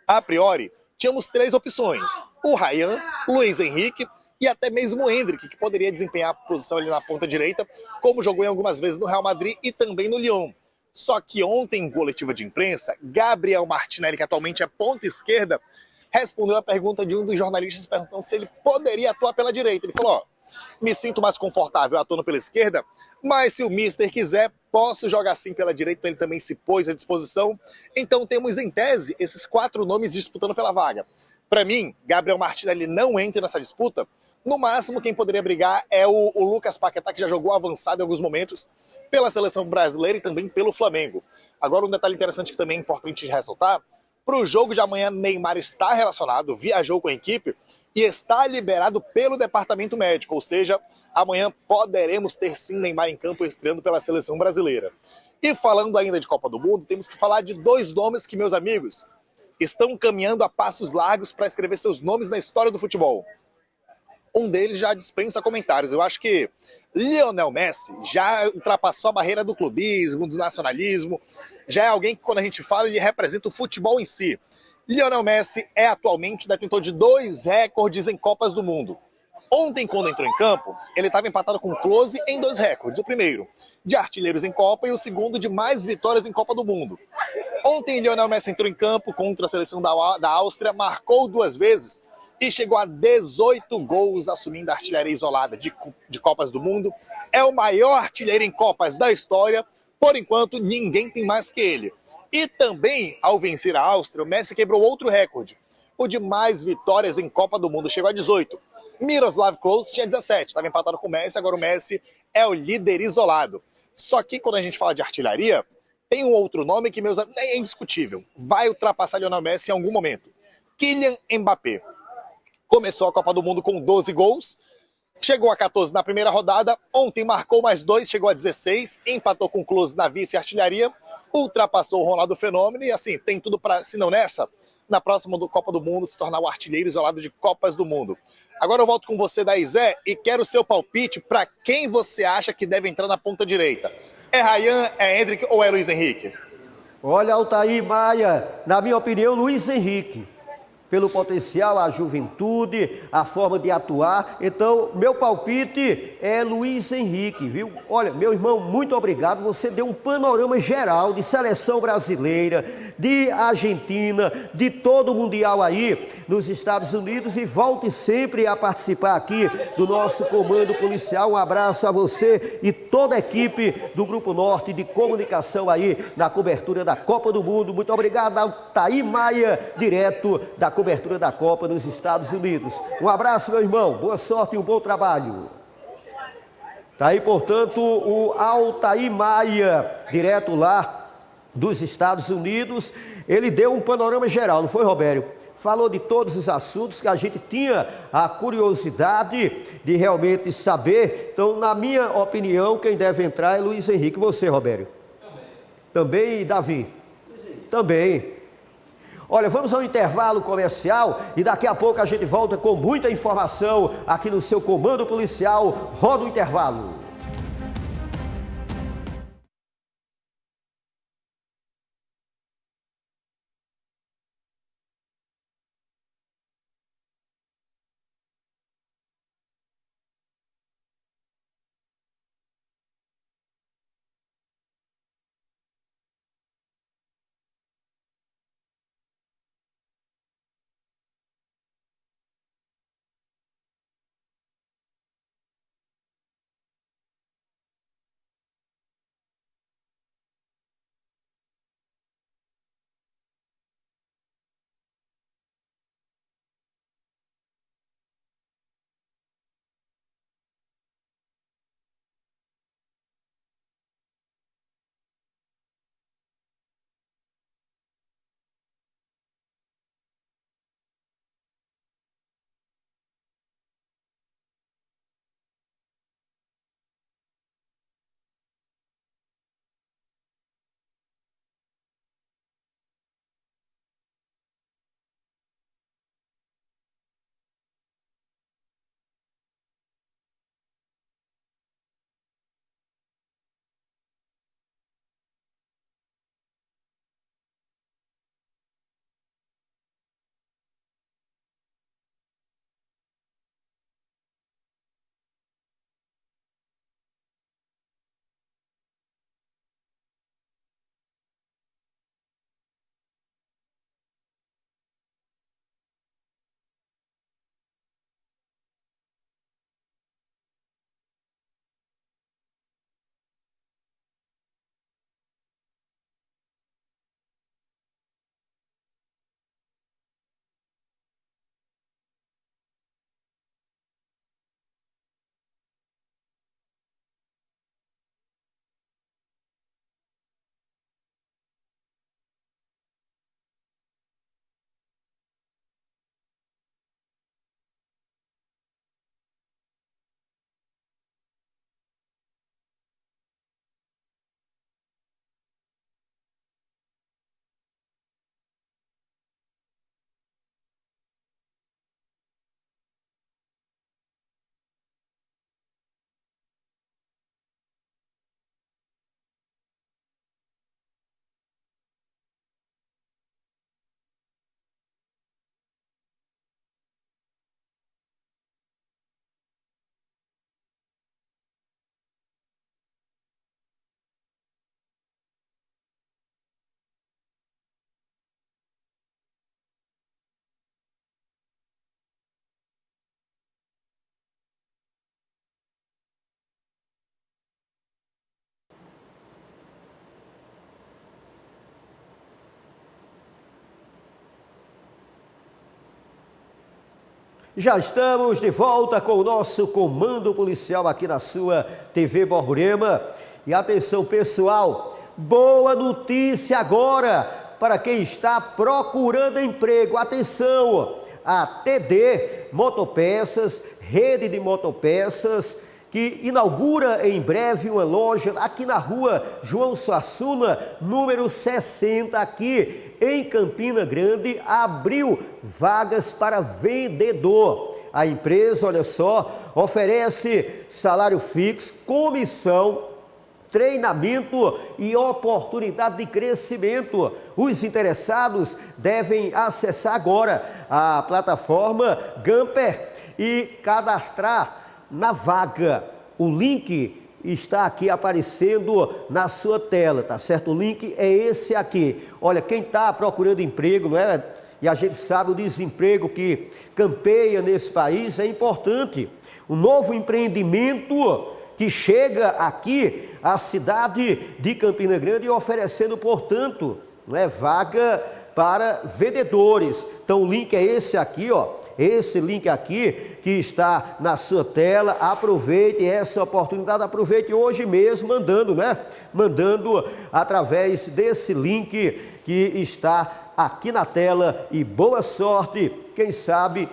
A priori, tínhamos 3 opções. O Ryan, Luiz Henrique e até mesmo o Endrick, que poderia desempenhar a posição ali na ponta direita, como jogou em algumas vezes no Real Madrid e também no Lyon. Só que ontem, em coletiva de imprensa, Gabriel Martinelli, que atualmente é ponta esquerda, respondeu a pergunta de um dos jornalistas perguntando se ele poderia atuar pela direita. Ele falou, me sinto mais confortável atuando pela esquerda, mas se o mister quiser, posso jogar sim pela direita. Então ele também se pôs à disposição. Então temos em tese esses 4 nomes disputando pela vaga. Para mim, Gabriel Martinelli não entra nessa disputa. No máximo, quem poderia brigar é o Lucas Paquetá, que já jogou avançado em alguns momentos pela seleção brasileira e também pelo Flamengo. Agora, um detalhe interessante que também é importante ressaltar, para o jogo de amanhã, Neymar está relacionado, viajou com a equipe e está liberado pelo departamento médico. Ou seja, amanhã poderemos ter sim Neymar em campo estreando pela seleção brasileira. E falando ainda de Copa do Mundo, temos que falar de 2 nomes que, meus amigos, estão caminhando a passos largos para escrever seus nomes na história do futebol. Um deles já dispensa comentários. Eu acho que Lionel Messi já ultrapassou a barreira do clubismo, do nacionalismo. Já é alguém que, quando a gente fala, ele representa o futebol em si. Lionel Messi é atualmente detentor de 2 recordes em Copas do Mundo. Ontem, quando entrou em campo, ele estava empatado com Klose em 2 recordes. O primeiro, de artilheiros em Copa, e o segundo, de mais vitórias em Copa do Mundo. Ontem, Lionel Messi entrou em campo contra a seleção da Áustria, marcou 2 vezes, e chegou a 18 gols, assumindo a artilharia isolada de Copas do Mundo. É o maior artilheiro em Copas da história. Por enquanto, ninguém tem mais que ele. E também, ao vencer a Áustria, o Messi quebrou outro recorde. O de mais vitórias em Copa do Mundo, chegou a 18. Miroslav Klose tinha 17, estava empatado com o Messi, agora o Messi é o líder isolado. Só que quando a gente fala de artilharia, tem um outro nome que é indiscutível. Vai ultrapassar Lionel Messi em algum momento. Kylian Mbappé. Começou a Copa do Mundo com 12 gols, chegou a 14 na primeira rodada, ontem marcou mais 2, chegou a 16, empatou com o Klose na vice-artilharia, ultrapassou o Ronaldo Fenômeno e assim, tem tudo para, se não nessa, na próxima Copa do Mundo, se tornar o artilheiro isolado de Copas do Mundo. Agora eu volto com você, Daizé, e quero o seu palpite para quem você acha que deve entrar na ponta direita. É Ryan, é Endrick ou é Luiz Henrique? Olha, Altair Maia, na minha opinião, Luiz Henrique. pelo potencial, a juventude, a forma de atuar. Então, meu palpite é Luiz Henrique, viu? Olha, meu irmão, muito obrigado. Você deu um panorama geral de seleção brasileira, de Argentina, de todo o Mundial aí nos Estados Unidos, e volte sempre a participar aqui do nosso Comando Policial. Um abraço a você e toda a equipe do Grupo Norte de Comunicação aí na cobertura da Copa do Mundo. Muito obrigado ao Taí Maia, direto da cobertura da Copa nos Estados Unidos. Um abraço, meu irmão, boa sorte e um bom trabalho. Tá aí, portanto, o Altair Maia, direto lá dos Estados Unidos. Ele deu um panorama geral, não foi, Robério? Falou de todos os assuntos que a gente tinha a curiosidade de realmente saber. Então, na minha opinião, quem deve entrar é Luiz Henrique. Você, Robério? Também, Davi? Também. Olha, vamos ao intervalo comercial e daqui a pouco a gente volta com muita informação aqui no seu Comando Policial. Roda o intervalo. Já estamos de volta com o nosso Comando Policial aqui na sua TV Borborema. E atenção, pessoal, boa notícia agora para quem está procurando emprego. Atenção, a TD Motopeças, rede de motopeças, que inaugura em breve uma loja aqui na rua João Suassuna, número 60, aqui em Campina Grande, abriu vagas para vendedor. A empresa, olha só, oferece salário fixo, comissão treinamento e oportunidade de crescimento. Os interessados devem acessar agora a plataforma Gamper e cadastrar na vaga. O link está aqui aparecendo na sua tela, tá certo? O link é esse aqui. Olha, quem está procurando emprego, não é? E a gente sabe o desemprego que campeia nesse país, é importante. Um novo empreendimento que chega aqui à cidade de Campina Grande oferecendo, portanto, não é, vaga para vendedores. Então o link é esse aqui, ó. Esse link aqui que está na sua tela. Aproveite essa oportunidade, aproveite hoje mesmo mandando, né? Mandando através desse link que está aqui na tela. E boa sorte, quem sabe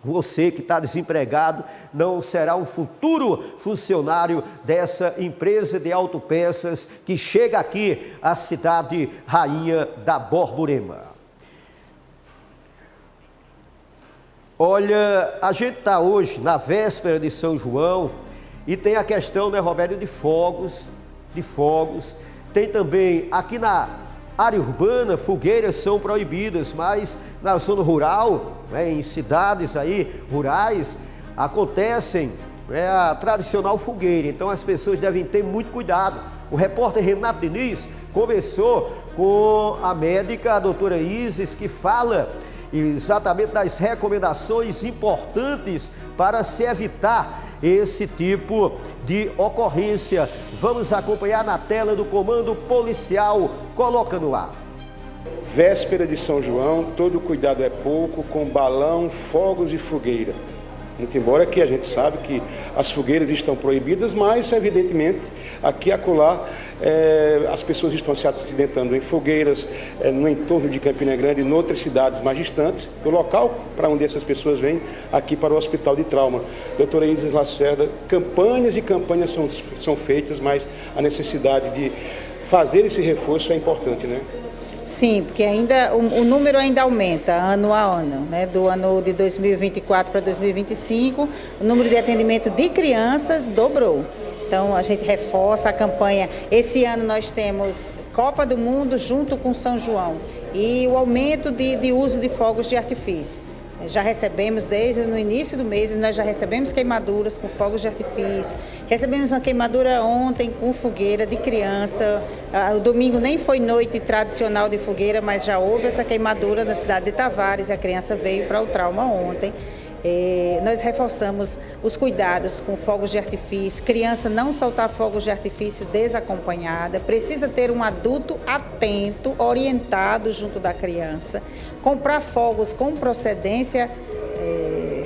você que está desempregado não será um futuro funcionário dessa empresa de autopeças que chega aqui à cidade rainha da Borborema. Olha, a gente está hoje na véspera de São João e tem a questão, né, Roberto, de fogos. Tem também aqui na área urbana, fogueiras são proibidas, mas na zona rural, né, em cidades aí rurais, acontecem, né, a tradicional fogueira. Então as pessoas devem ter muito cuidado. O repórter Renato Diniz conversou com a médica, a doutora Isis, que fala exatamente das recomendações importantes para se evitar esse tipo de ocorrência. Vamos acompanhar na tela do Comando Policial. Coloca no ar. Véspera de São João, todo cuidado é pouco com balão, fogos e fogueira. Muito embora que a gente sabe que as fogueiras estão proibidas, mas evidentemente aqui e acolá as pessoas estão se acidentando em fogueiras, no entorno de Campina Grande e em outras cidades mais distantes. O local para onde essas pessoas vêm, aqui para o Hospital de Trauma. Doutora Isis Lacerda, campanhas e campanhas são feitas, mas a necessidade de fazer esse reforço é importante, né? Sim, porque ainda o número ainda aumenta ano a ano, né? Do ano de 2024 para 2025, o número de atendimento de crianças dobrou. Então a gente reforça a campanha. Esse ano nós temos Copa do Mundo junto com São João e o aumento de uso de fogos de artifício. Já recebemos, desde no início do mês, nós já recebemos queimaduras com fogos de artifício. Recebemos uma queimadura ontem com fogueira de criança. O domingo nem foi noite tradicional de fogueira, mas já houve essa queimadura na cidade de Tavares e a criança veio para o trauma ontem. Nós reforçamos os cuidados com fogos de artifício, criança não soltar fogos de artifício desacompanhada, precisa ter um adulto atento, orientado junto da criança, comprar fogos com procedência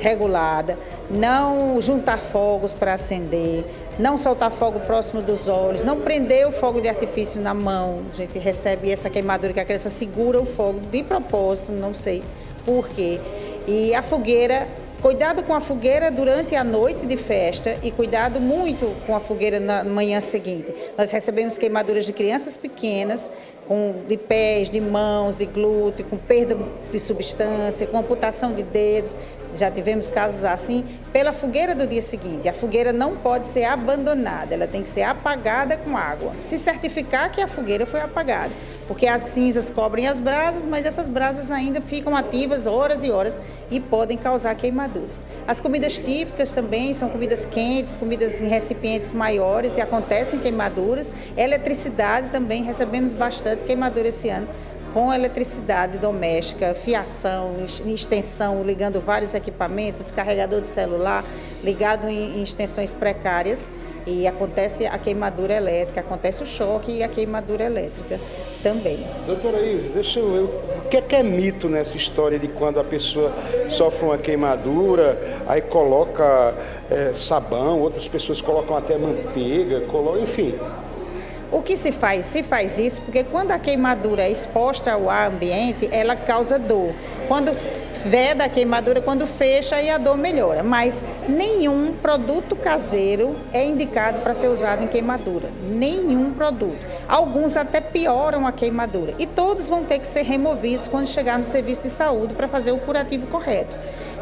regulada, não juntar fogos para acender, não soltar fogo próximo dos olhos, não prender o fogo de artifício na mão. A gente recebe essa queimadura que a criança segura o fogo de propósito, não sei por quê. E a fogueira, cuidado com a fogueira durante a noite de festa e cuidado muito com a fogueira na manhã seguinte. Nós recebemos queimaduras de crianças pequenas, de pés, de mãos, de glúteo, com perda de substância, com amputação de dedos. Já tivemos casos assim pela fogueira do dia seguinte. A fogueira não pode ser abandonada, ela tem que ser apagada com água. Se certificar que a fogueira foi apagada, porque as cinzas cobrem as brasas, mas essas brasas ainda ficam ativas horas e horas e podem causar queimaduras. As comidas típicas também são comidas quentes, comidas em recipientes maiores e acontecem queimaduras. Eletricidade também, recebemos bastante queimadura esse ano com eletricidade doméstica, fiação, extensão, ligando vários equipamentos, carregador de celular, ligado em extensões precárias. E acontece a queimadura elétrica, acontece o choque e a queimadura elétrica também. Doutora Isis, deixa eu ver, o que é mito nessa história de quando a pessoa sofre uma queimadura, aí coloca sabão, outras pessoas colocam até manteiga, enfim. O que se faz? Se faz isso porque quando a queimadura é exposta ao ar ambiente, ela causa dor. Quando veda a queimadura, quando fecha, aí a dor melhora. Mas nenhum produto caseiro é indicado para ser usado em queimadura. Nenhum produto. Alguns até pioram a queimadura. E todos vão ter que ser removidos quando chegar no serviço de saúde para fazer o curativo correto.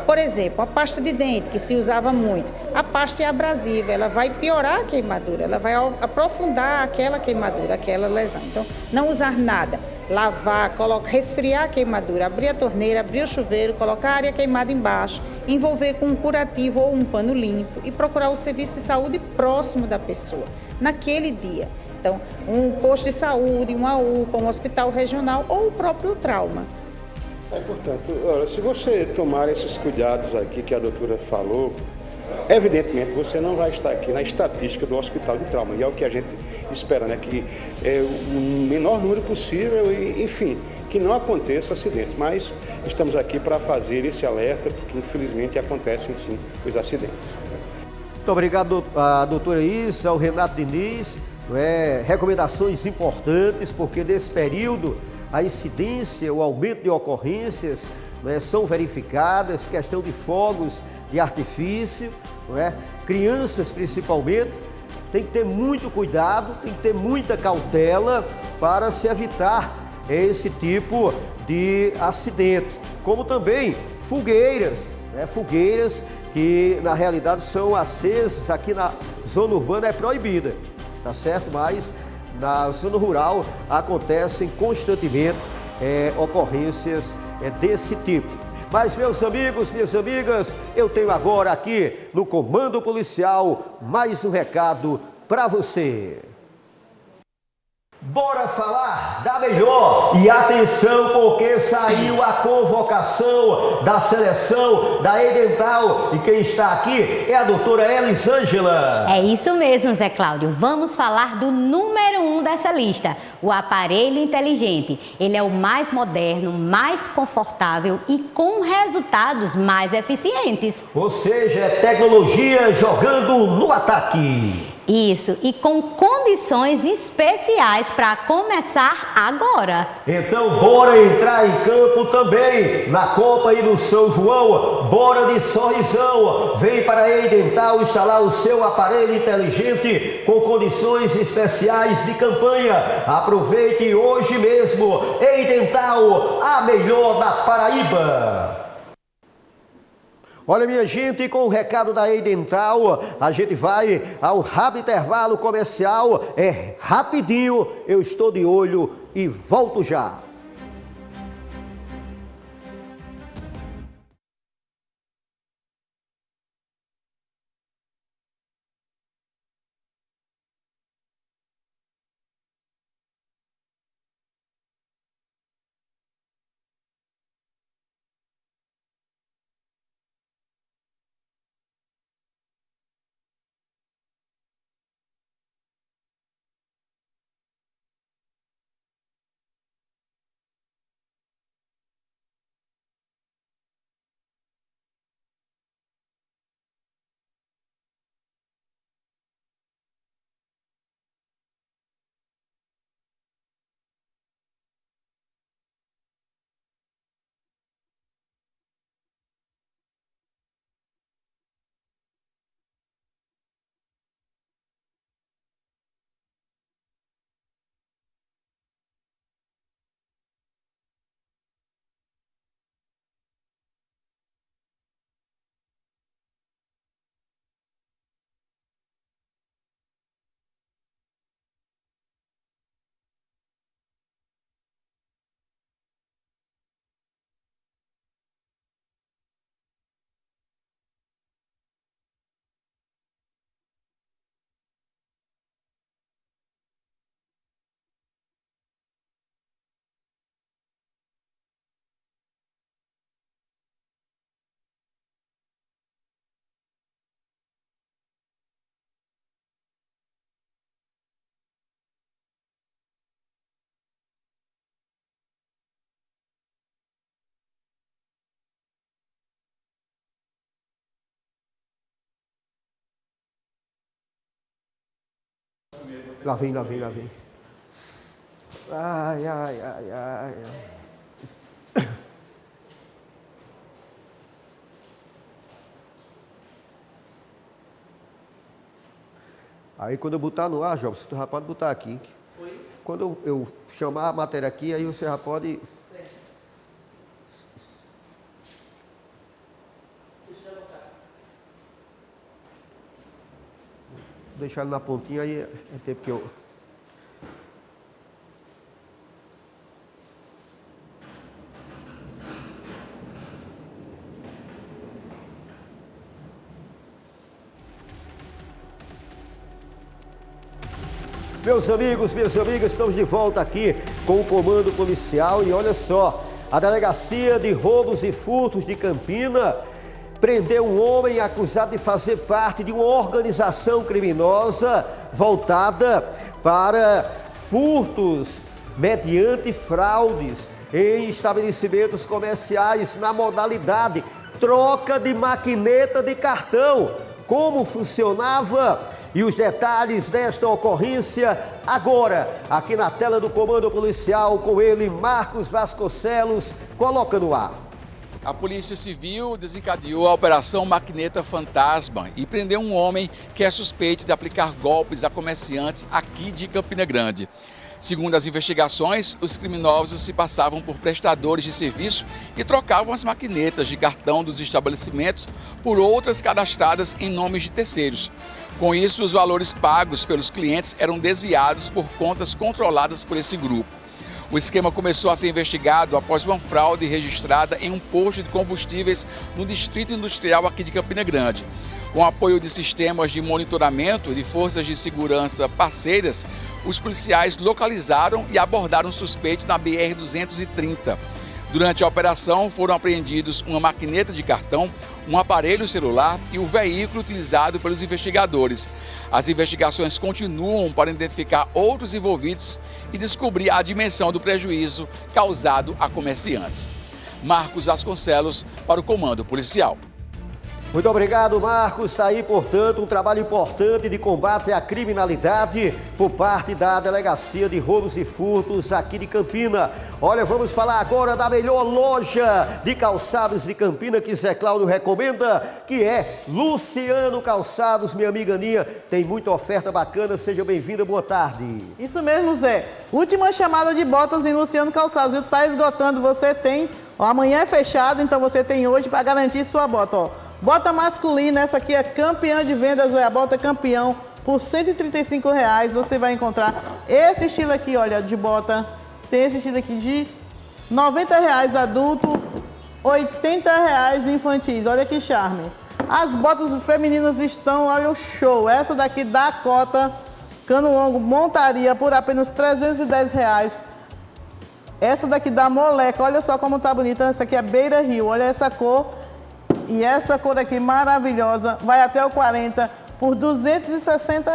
Por exemplo, a pasta de dente, que se usava muito, a pasta é abrasiva, ela vai piorar a queimadura, ela vai aprofundar aquela queimadura, aquela lesão. Então, não usar nada. Lavar, resfriar a queimadura, abrir a torneira, abrir o chuveiro, colocar a área queimada embaixo, envolver com um curativo ou um pano limpo e procurar o serviço de saúde próximo da pessoa, naquele dia. Então, um posto de saúde, uma UPA, um hospital regional ou o próprio trauma. Portanto, olha, se você tomar esses cuidados aqui que a doutora falou, evidentemente você não vai estar aqui na estatística do hospital de trauma. E é o que a gente espera, né? Que é o menor número possível e, enfim, que não aconteça acidentes. Mas estamos aqui para fazer esse alerta, porque infelizmente acontecem sim os acidentes. Muito obrigado à doutora Isa, ao Renato Diniz. Recomendações importantes, porque nesse período a incidência, o aumento de ocorrências são verificadas, questão de fogos de artifício, crianças principalmente, tem que ter muito cuidado, tem que ter muita cautela para se evitar esse tipo de acidente, como também fogueiras, fogueiras que na realidade são acesas, aqui na zona urbana é proibida, tá certo? Mas na zona rural acontecem constantemente ocorrências desse tipo. Mas, meus amigos, minhas amigas, eu tenho agora aqui no Comando Policial mais um recado para você. Bora falar da melhor e atenção, porque saiu a convocação da seleção da Edental e quem está aqui é a doutora Elisângela. É isso mesmo, Zé Cláudio. Vamos falar do número 1 dessa lista, o aparelho inteligente. Ele é o mais moderno, mais confortável e com resultados mais eficientes. Ou seja, é tecnologia jogando no ataque. Isso, e com condições especiais para começar agora. Então, bora entrar em campo também na Copa e no São João. Bora de sorrisão. Vem para a Edental instalar o seu aparelho inteligente com condições especiais de campanha. Aproveite hoje mesmo. Edental, a melhor da Paraíba. Olha, minha gente, com o recado da Edental, a gente vai ao rápido intervalo comercial. É rapidinho, eu estou de olho e volto já. Lá vem, lá vem, lá vem. Ai, ai, ai, ai. Aí quando eu botar no ar, Jobs, você já pode botar aqui. Oi? Quando eu chamar a matéria aqui, aí você já pode... deixar ele na pontinha, aí é tempo que eu... Meus amigos, minhas amigas, estamos de volta aqui com o Comando Policial e olha só, a Delegacia de Roubos e Furtos de Campina prendeu um homem acusado de fazer parte de uma organização criminosa voltada para furtos mediante fraudes em estabelecimentos comerciais na modalidade troca de maquineta de cartão. Como funcionava? E os detalhes desta ocorrência agora, aqui na tela do Comando Policial, com ele, Marcos Vasconcelos, coloca no ar. A Polícia Civil desencadeou a Operação Maquineta Fantasma e prendeu um homem que é suspeito de aplicar golpes a comerciantes aqui de Campina Grande. Segundo as investigações, os criminosos se passavam por prestadores de serviço e trocavam as maquinetas de cartão dos estabelecimentos por outras cadastradas em nomes de terceiros. Com isso, os valores pagos pelos clientes eram desviados por contas controladas por esse grupo. O esquema começou a ser investigado após uma fraude registrada em um posto de combustíveis no Distrito Industrial aqui de Campina Grande. Com apoio de sistemas de monitoramento de forças de segurança parceiras, os policiais localizaram e abordaram o suspeito na BR-230. Durante a operação, foram apreendidos uma maquineta de cartão, um aparelho celular e o veículo utilizado pelos investigadores. As investigações continuam para identificar outros envolvidos e descobrir a dimensão do prejuízo causado a comerciantes. Marcos Vasconcelos para o Comando Policial. Muito obrigado, Marcos. Está aí, portanto, um trabalho importante de combate à criminalidade por parte da Delegacia de Roubos e Furtos aqui de Campina. Olha, vamos falar agora da melhor loja de calçados de Campina que Zé Cláudio recomenda, que é Luciano Calçados. Minha amiga Aninha, tem muita oferta bacana. Seja bem-vinda, boa tarde. Isso mesmo, Zé. Última chamada de botas em Luciano Calçados. Está esgotando, você tem. Ó, amanhã é fechado, então você tem hoje para garantir sua bota, ó. Bota masculina, essa aqui é campeã de vendas, é a bota campeão, por R$ 135 você vai encontrar esse estilo aqui, olha, de bota. Tem esse estilo aqui de R$ 90 adulto, R$ 80 infantis, olha que charme. As botas femininas estão, olha o show, essa daqui da Cota, cano longo, montaria por apenas R$ 310. Essa daqui da Moleca, olha só como tá bonita, essa aqui é Beira Rio, olha essa cor. E essa cor aqui maravilhosa, vai até o 40 por R$ 260.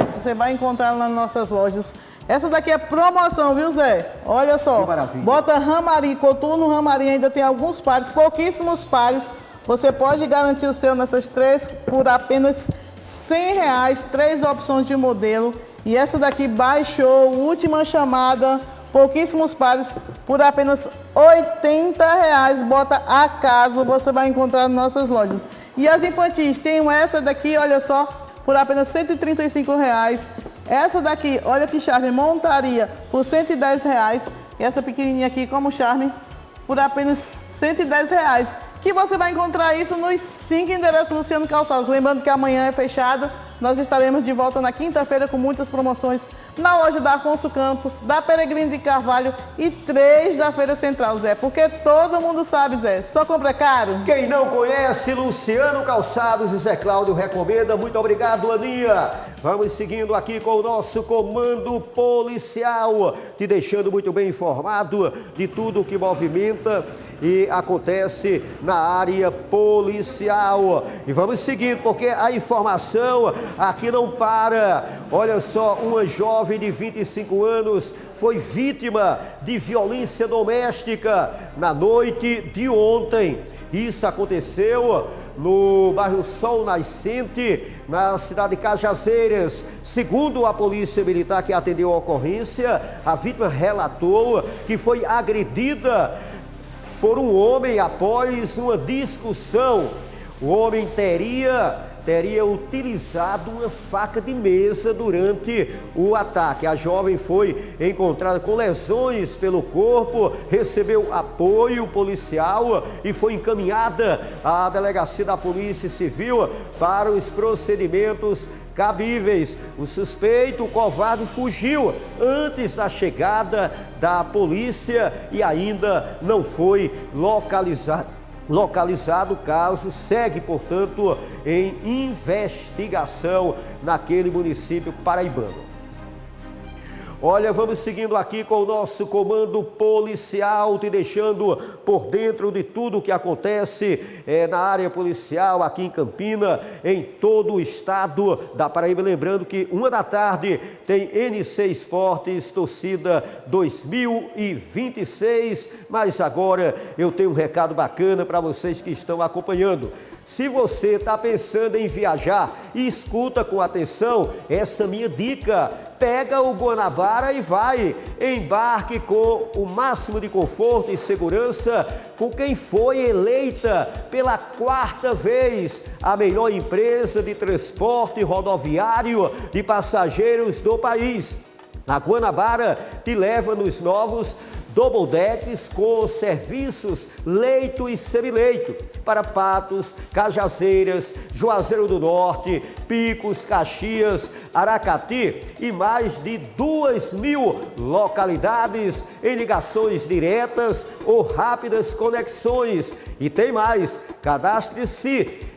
Você vai encontrar nas nossas lojas. Essa daqui é promoção, viu, Zé? Olha só. Que maravilha. Bota Ramari, coturno Ramari, ainda tem alguns pares, pouquíssimos pares. Você pode garantir o seu nessas três por apenas R$ 100. 3 opções de modelo. E essa daqui baixou, última chamada. Pouquíssimos pares por apenas R$ 80. Bota acaso, você vai encontrar nas nossas lojas. E as infantis, tem essa daqui, olha só, por apenas R$ 135. Essa daqui, olha que charme, montaria por R$ 110. E essa pequenininha aqui, como charme, por apenas R$ 110. Que você vai encontrar isso nos 5 endereços Luciano Calçados. Lembrando que amanhã é fechado. Nós estaremos de volta na quinta-feira com muitas promoções na loja da Afonso Campos, da Peregrino de Carvalho e 3 da Feira Central, Zé. Porque todo mundo sabe, Zé, só compra caro. Quem não conhece, Luciano Calçados e Zé Cláudio recomenda. Muito obrigado, Aninha. Vamos seguindo aqui com o nosso Comando Policial, te deixando muito bem informado de tudo que movimenta e acontece na área policial. E vamos seguindo, porque a informação aqui não para. Olha só, uma jovem de 25 anos foi vítima de violência doméstica na noite de ontem. Isso aconteceu no bairro Sol Nascente, na cidade de Cajazeiras. Segundo a Polícia Militar que atendeu a ocorrência, a vítima relatou que foi agredida por um homem após uma discussão. O homem teria teria utilizado uma faca de mesa durante o ataque. A jovem foi encontrada com lesões pelo corpo, recebeu apoio policial e foi encaminhada à delegacia da Polícia Civil para os procedimentos cabíveis. O suspeito, o covarde, fugiu antes da chegada da polícia e ainda não foi localizado. O caso segue, portanto, em investigação naquele município paraibano. Olha, vamos seguindo aqui com o nosso comando policial, te deixando por dentro de tudo o que acontece na área policial aqui em Campina, em todo o estado da Paraíba. Lembrando que 1 da tarde tem NC Esportes, torcida 2026. Mas agora eu tenho um recado bacana para vocês que estão acompanhando. Se você está pensando em viajar, escuta com atenção essa minha dica. Pega o Guanabara e vai. Embarque com o máximo de conforto e segurança com quem foi eleita pela 4ª vez a melhor empresa de transporte rodoviário de passageiros do país. A Guanabara te leva nos novos double decks com serviços leito e semileito para Patos, Cajazeiras, Juazeiro do Norte, Picos, Caxias, Aracati e mais de 2.000 localidades em ligações diretas ou rápidas conexões. E tem mais, cadastre-se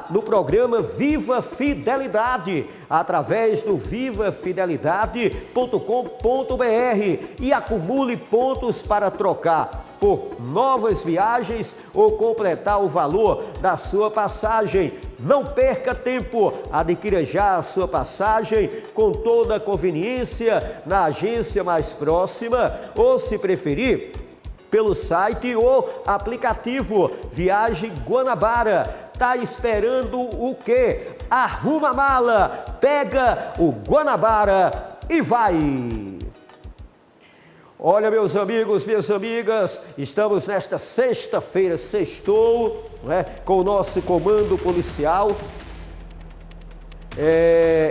no programa Viva Fidelidade, através do vivafidelidade.com.br e acumule pontos para trocar por novas viagens ou completar o valor da sua passagem. Não perca tempo, adquira já a sua passagem com toda a conveniência na agência mais próxima ou, se preferir, pelo site ou aplicativo Viagem Guanabara. Tá esperando o quê? Arruma a mala, pega o Guanabara e vai! Olha, meus amigos, minhas amigas, estamos nesta sexta-feira, sextou, né, com o nosso comando policial,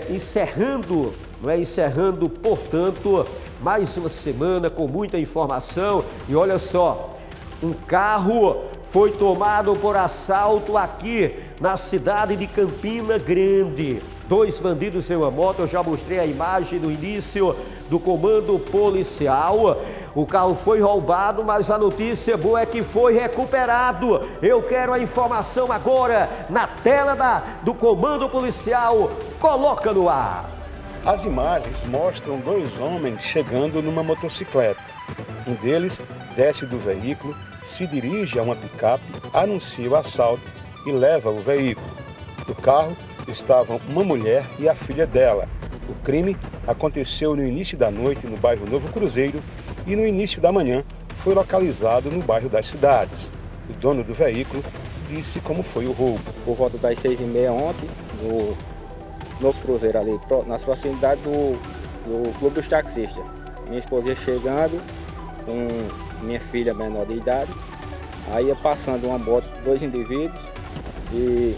encerrando, portanto, mais uma semana com muita informação. E olha só, um carro foi tomado por assalto aqui na cidade de Campina Grande. 2 bandidos em uma moto, eu já mostrei a imagem no início do comando policial. O carro foi roubado, mas a notícia boa é que foi recuperado. Eu quero a informação agora na tela do comando policial. Coloca no ar. As imagens mostram 2 homens chegando numa motocicleta. Um deles desce do veículo, se dirige a uma picape, anuncia o assalto e leva o veículo. No carro estavam uma mulher e a filha dela. O crime aconteceu no início da noite no bairro Novo Cruzeiro e no início da manhã foi localizado no bairro das Cidades. O dono do veículo disse como foi o roubo. Por volta das 6h30 ontem, no Novo Cruzeiro, ali nas proximidades do Clube dos Taxistas. Minha esposa ia chegando com minha filha menor de idade, aí ia passando uma moto com 2 indivíduos e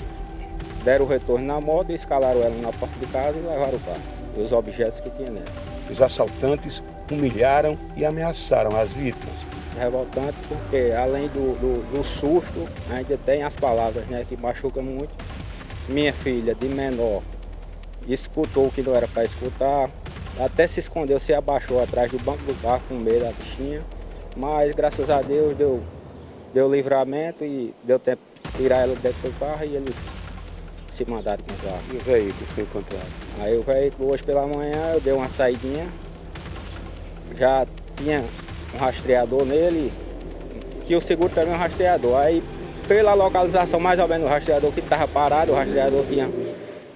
deram o retorno na moto e escalaram ela na porta de casa e levaram o carro e os objetos que tinha nela. Os assaltantes humilharam e ameaçaram as vítimas. Revoltante porque, além do susto, ainda tem as palavras, né, que machucam muito. Minha filha, de menor, escutou o que não era para escutar, até se escondeu, se abaixou atrás do banco do carro com medo da bichinha, mas graças a Deus deu livramento e deu tempo de tirar ela dentro do carro e eles se mandaram com o carro. E o veículo foi encontrado? Aí o veículo, hoje pela manhã, eu dei uma saidinha, já tinha um rastreador nele, que o seguro também é um rastreador. Aí, pela localização mais ou menos do rastreador que estava parado, o rastreador tinha.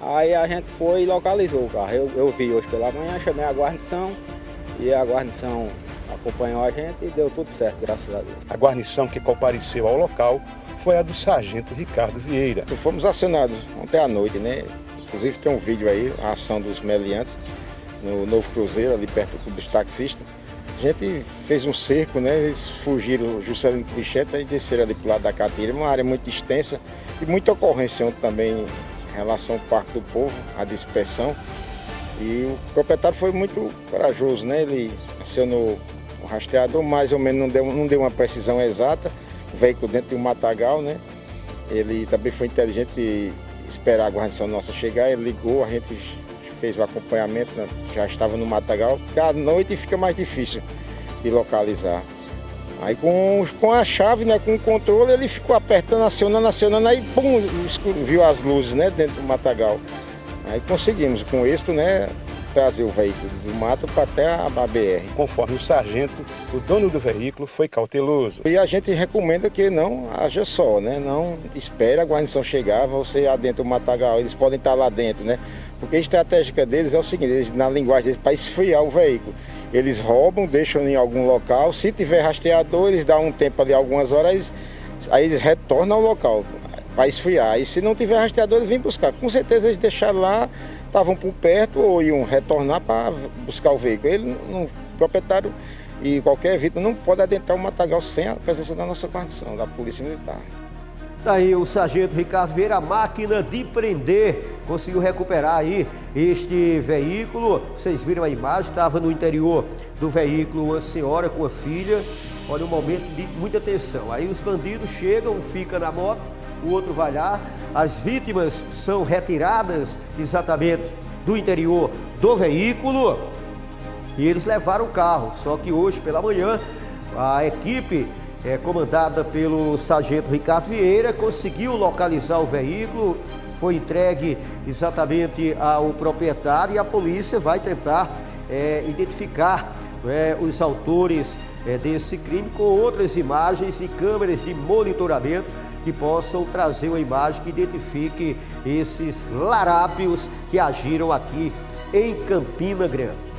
Aí a gente foi e localizou o carro. Eu vi hoje pela manhã, chamei a guarnição e a guarnição acompanhou a gente e deu tudo certo, graças a Deus. A guarnição que compareceu ao local foi a do sargento Ricardo Vieira. Fomos acionados ontem à noite, né? Inclusive tem um vídeo aí, a ação dos meliantes no Novo Cruzeiro, ali perto do Clube dos Taxistas. A gente fez um cerco, né? Eles fugiram Juscelino Tricheta e desceram ali para o lado da Catira, uma área muito extensa e muita ocorrência ontem também relação ao Parque do Povo, a dispersão. E o proprietário foi muito corajoso, né? Ele acionou o rastreador, mais ou menos não deu uma precisão exata, o veículo dentro de um matagal, né? Ele também foi inteligente de esperar a guarnição nossa chegar, ele ligou, a gente fez o acompanhamento, né? Já estava no matagal, porque à noite fica mais difícil de localizar. Aí com a chave, né, com o controle, ele ficou apertando, acionando, aí pum, viu as luzes, né, dentro do matagal. Aí conseguimos, com êxito, né, trazer o veículo do mato para até a BR. Conforme o sargento, o dono do veículo foi cauteloso. E a gente recomenda que não haja só, né, não espere a guarnição chegar, você adentra o matagal, eles podem estar lá dentro, né, porque a estratégia deles é o seguinte, eles, na linguagem deles, para esfriar o veículo. Eles roubam, deixam em algum local, se tiver rastreador, eles dão um tempo ali, algumas horas, aí eles retornam ao local para esfriar. E se não tiver rastreador, eles vêm buscar. Com certeza eles deixaram lá, estavam por perto ou iam retornar para buscar o veículo. Ele, o proprietário e qualquer vítima não pode adentrar o matagal sem a presença da nossa guarnição, da Polícia Militar. Daí o sargento Ricardo Vieira, a máquina de prender, conseguiu recuperar aí este veículo. Vocês viram a imagem, estava no interior do veículo uma senhora com a filha. Olha, um momento de muita tensão. Aí os bandidos chegam, um fica na moto, o outro vai lá. As vítimas são retiradas exatamente do interior do veículo e eles levaram o carro. Só que hoje pela manhã a equipe comandada pelo sargento Ricardo Vieira, conseguiu localizar o veículo, foi entregue exatamente ao proprietário e a polícia vai tentar identificar os autores desse crime com outras imagens e câmeras de monitoramento que possam trazer uma imagem que identifique esses larápios que agiram aqui em Campina Grande.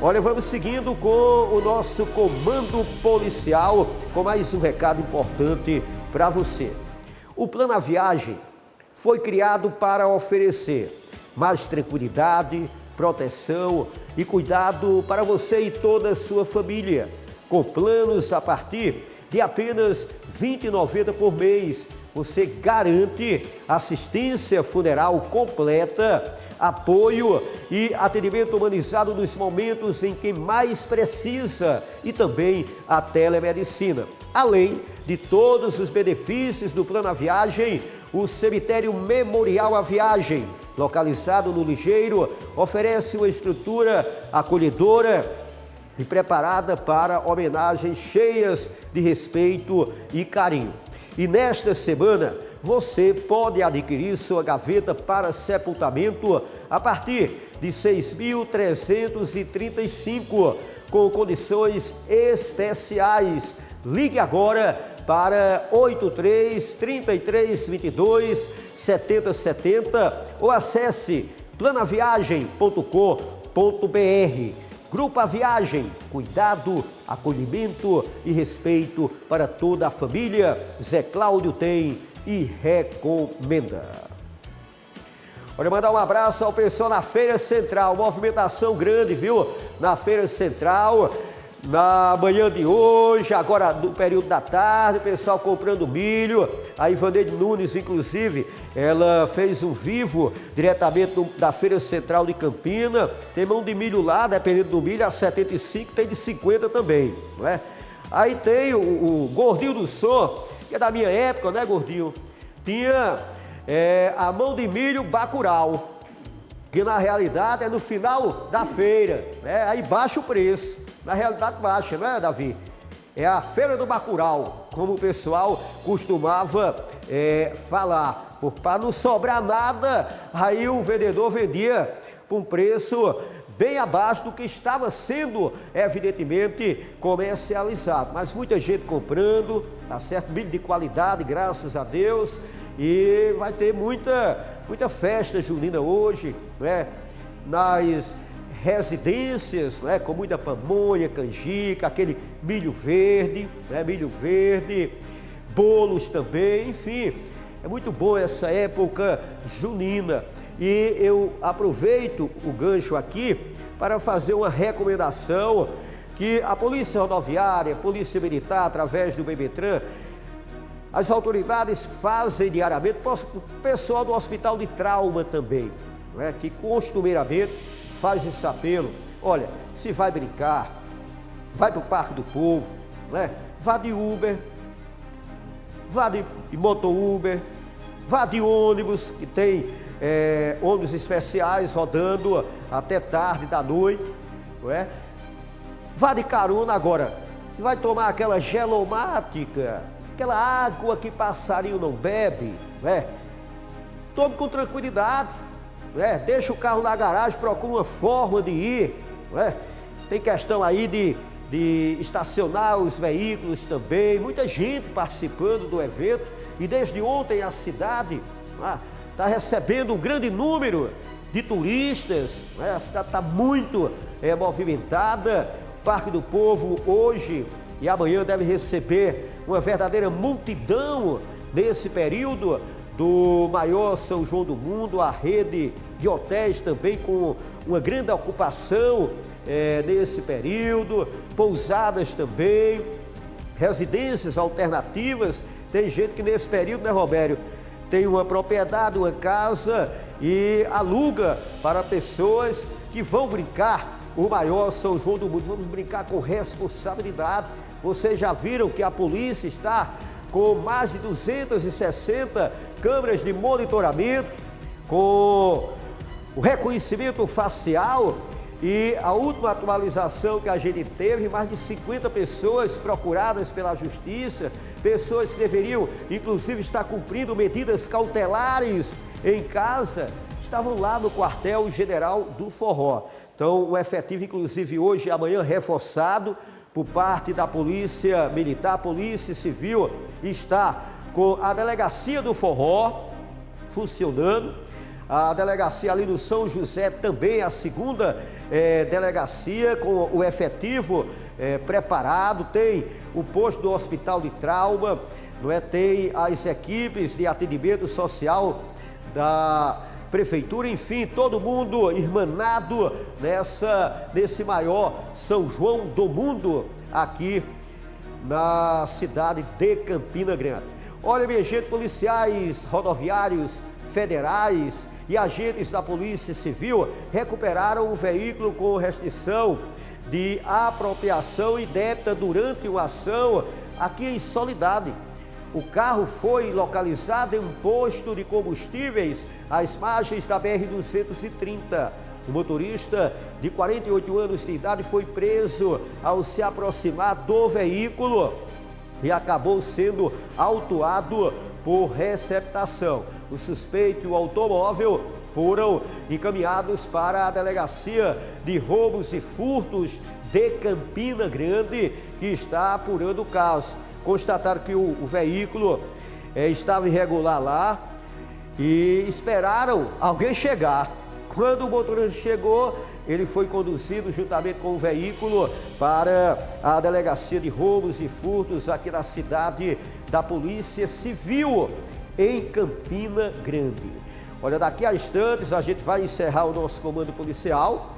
Olha, vamos seguindo com o nosso comando policial, com mais um recado importante para você. O Plano A Viagem foi criado para oferecer mais tranquilidade, proteção e cuidado para você e toda a sua família. Com planos a partir de apenas R$ 20,90 por mês, você garante assistência funeral completa, apoio e atendimento humanizado nos momentos em que mais precisa e também a telemedicina. Além de todos os benefícios do Plano A Viagem, o Cemitério Memorial A Viagem, localizado no Ligeiro, oferece uma estrutura acolhedora e preparada para homenagens cheias de respeito e carinho. E nesta semana, você pode adquirir sua gaveta para sepultamento a partir de R$ 6.335, com condições especiais. Ligue agora para 83-3322-7070 ou acesse planaviagem.com.br. Grupo A Viagem, cuidado, acolhimento e respeito para toda a família. Zé Cláudio tem e recomenda. Olha, mandar um abraço ao pessoal na Feira Central, movimentação grande, viu? Na Feira Central, na manhã de hoje, agora no período da tarde, o pessoal comprando milho. A Ivaneide Nunes, inclusive, ela fez um vivo diretamente da Feira Central de Campina. Tem mão de milho lá, dependendo do milho, a 75, tem de 50 também, não é? Aí tem o Gordinho do Som, que é da minha época, né, Gordinho? Tinha a mão de milho Bacurau, que na realidade é no final da feira, né? Aí baixa o preço, na realidade baixa, né, Davi? É a Feira do Bacurau, como o pessoal costumava falar. Para não sobrar nada, aí o vendedor vendia por um preço bem abaixo do que estava sendo, evidentemente, comercializado. Mas muita gente comprando, tá certo? Milho de qualidade, graças a Deus. E vai ter muita festa junina hoje, né? Nas residências, né? Com muita pamonha, canjica, aquele milho verde, né? Milho verde, bolos também, enfim. É muito bom essa época junina. E eu aproveito o gancho aqui para fazer uma recomendação que a Polícia Rodoviária, Polícia Militar, através do BBTran, As autoridades fazem diariamente, o pessoal do Hospital de Trauma também, não é? Que costumeiramente faz esse apelo. Olha, se vai brincar, vai para o Parque do Povo, não é? Vá de Uber, vá de moto-Uber, vá de ônibus, que tem ônibus especiais rodando até tarde da noite, não é? Vá de carona agora, vai tomar aquela gelomática, aquela água que passarinho não bebe, não é? Tome com tranquilidade, não é? Deixa o carro na garagem, procura uma forma de ir, não é? Tem questão aí de estacionar os veículos também, muita gente participando do evento, e desde ontem a cidade está recebendo um grande número de turistas, né? A cidade está muito movimentada. O Parque do Povo hoje e amanhã deve receber uma verdadeira multidão nesse período do maior São João do mundo, a rede de hotéis também com uma grande ocupação nesse período, pousadas também, residências alternativas. Tem gente que nesse período, né, Robério, tem uma propriedade, uma casa e aluga para pessoas que vão brincar o maior São João do mundo. Vamos brincar com responsabilidade. Vocês já viram que a polícia está com mais de 260 câmeras de monitoramento, com o reconhecimento facial, e a última atualização que a gente teve, mais de 50 pessoas procuradas pela justiça, pessoas que deveriam inclusive estar cumprindo medidas cautelares em casa, estavam lá no quartel-general do Forró. Então o efetivo inclusive hoje e amanhã reforçado por parte da Polícia Militar, Polícia Civil, está com a delegacia do Forró funcionando, a delegacia ali no São José também, a segunda delegacia com o efetivo preparado, tem o posto do Hospital de Trauma, não é? Tem as equipes de atendimento social da Prefeitura, enfim, todo mundo irmanado nesse maior São João do mundo aqui na cidade de Campina Grande. Olha, minha gente, policiais rodoviários federais e agentes da Polícia Civil recuperaram um veículo com restrição de apropriação indébita durante uma ação aqui em Soledade. O carro foi localizado em um posto de combustíveis às margens da BR-230. O motorista de 48 anos de idade foi preso ao se aproximar do veículo e acabou sendo autuado por receptação. O suspeito e o automóvel foram encaminhados para a Delegacia de Roubos e Furtos de Campina Grande, que está apurando o caso. Constataram que o veículo estava irregular lá e esperaram alguém chegar. Quando o motorista chegou, ele foi conduzido juntamente com o veículo para a Delegacia de Roubos e Furtos aqui na cidade da Polícia Civil, em Campina Grande. Olha, daqui a instantes a gente vai encerrar o nosso comando policial,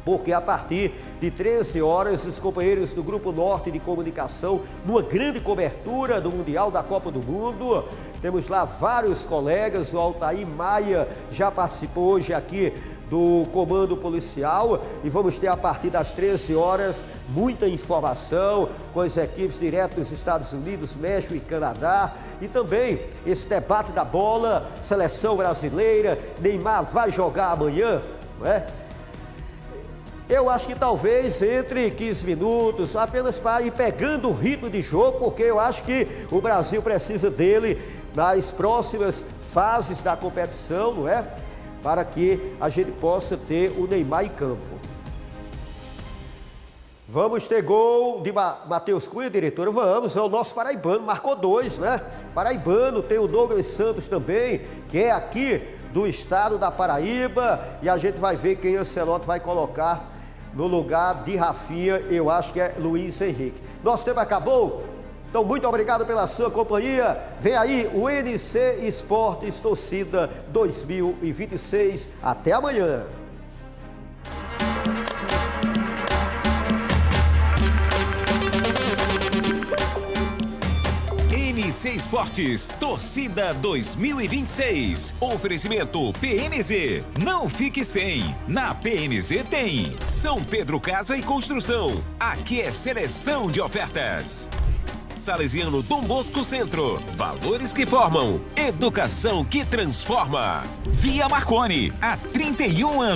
porque a partir de 13 horas os companheiros do Grupo Norte de Comunicação, numa grande cobertura do Mundial da Copa do Mundo, temos lá vários colegas, o Altair Maia já participou hoje aqui do comando policial, e vamos ter a partir das 13 horas muita informação com as equipes direto dos Estados Unidos, México e Canadá, e também esse debate da bola, seleção brasileira, Neymar vai jogar amanhã, não é? Eu acho que talvez entre 15 minutos, apenas para ir pegando o ritmo de jogo, porque eu acho que o Brasil precisa dele nas próximas fases da competição, não é? Para que a gente possa ter o Neymar em campo. Vamos ter gol de Matheus Cunha, diretora? Vamos, é o nosso paraibano, marcou 2, né? Paraibano, tem o Douglas Santos também, que é aqui do estado da Paraíba, e a gente vai ver quem o Ancelotti vai colocar no lugar de Rafinha. Eu acho que é Luiz Henrique. Nosso tempo acabou? Então, muito obrigado pela sua companhia. Vem aí o NC Esportes Torcida 2026. Até amanhã. NC PMC Esportes, Torcida 2026. Oferecimento PMZ. Não fique sem. Na PMZ tem São Pedro Casa e Construção. Aqui é seleção de ofertas. Salesiano Dom Bosco Centro. Valores que formam. Educação que transforma. Via Marconi. Há 31 anos.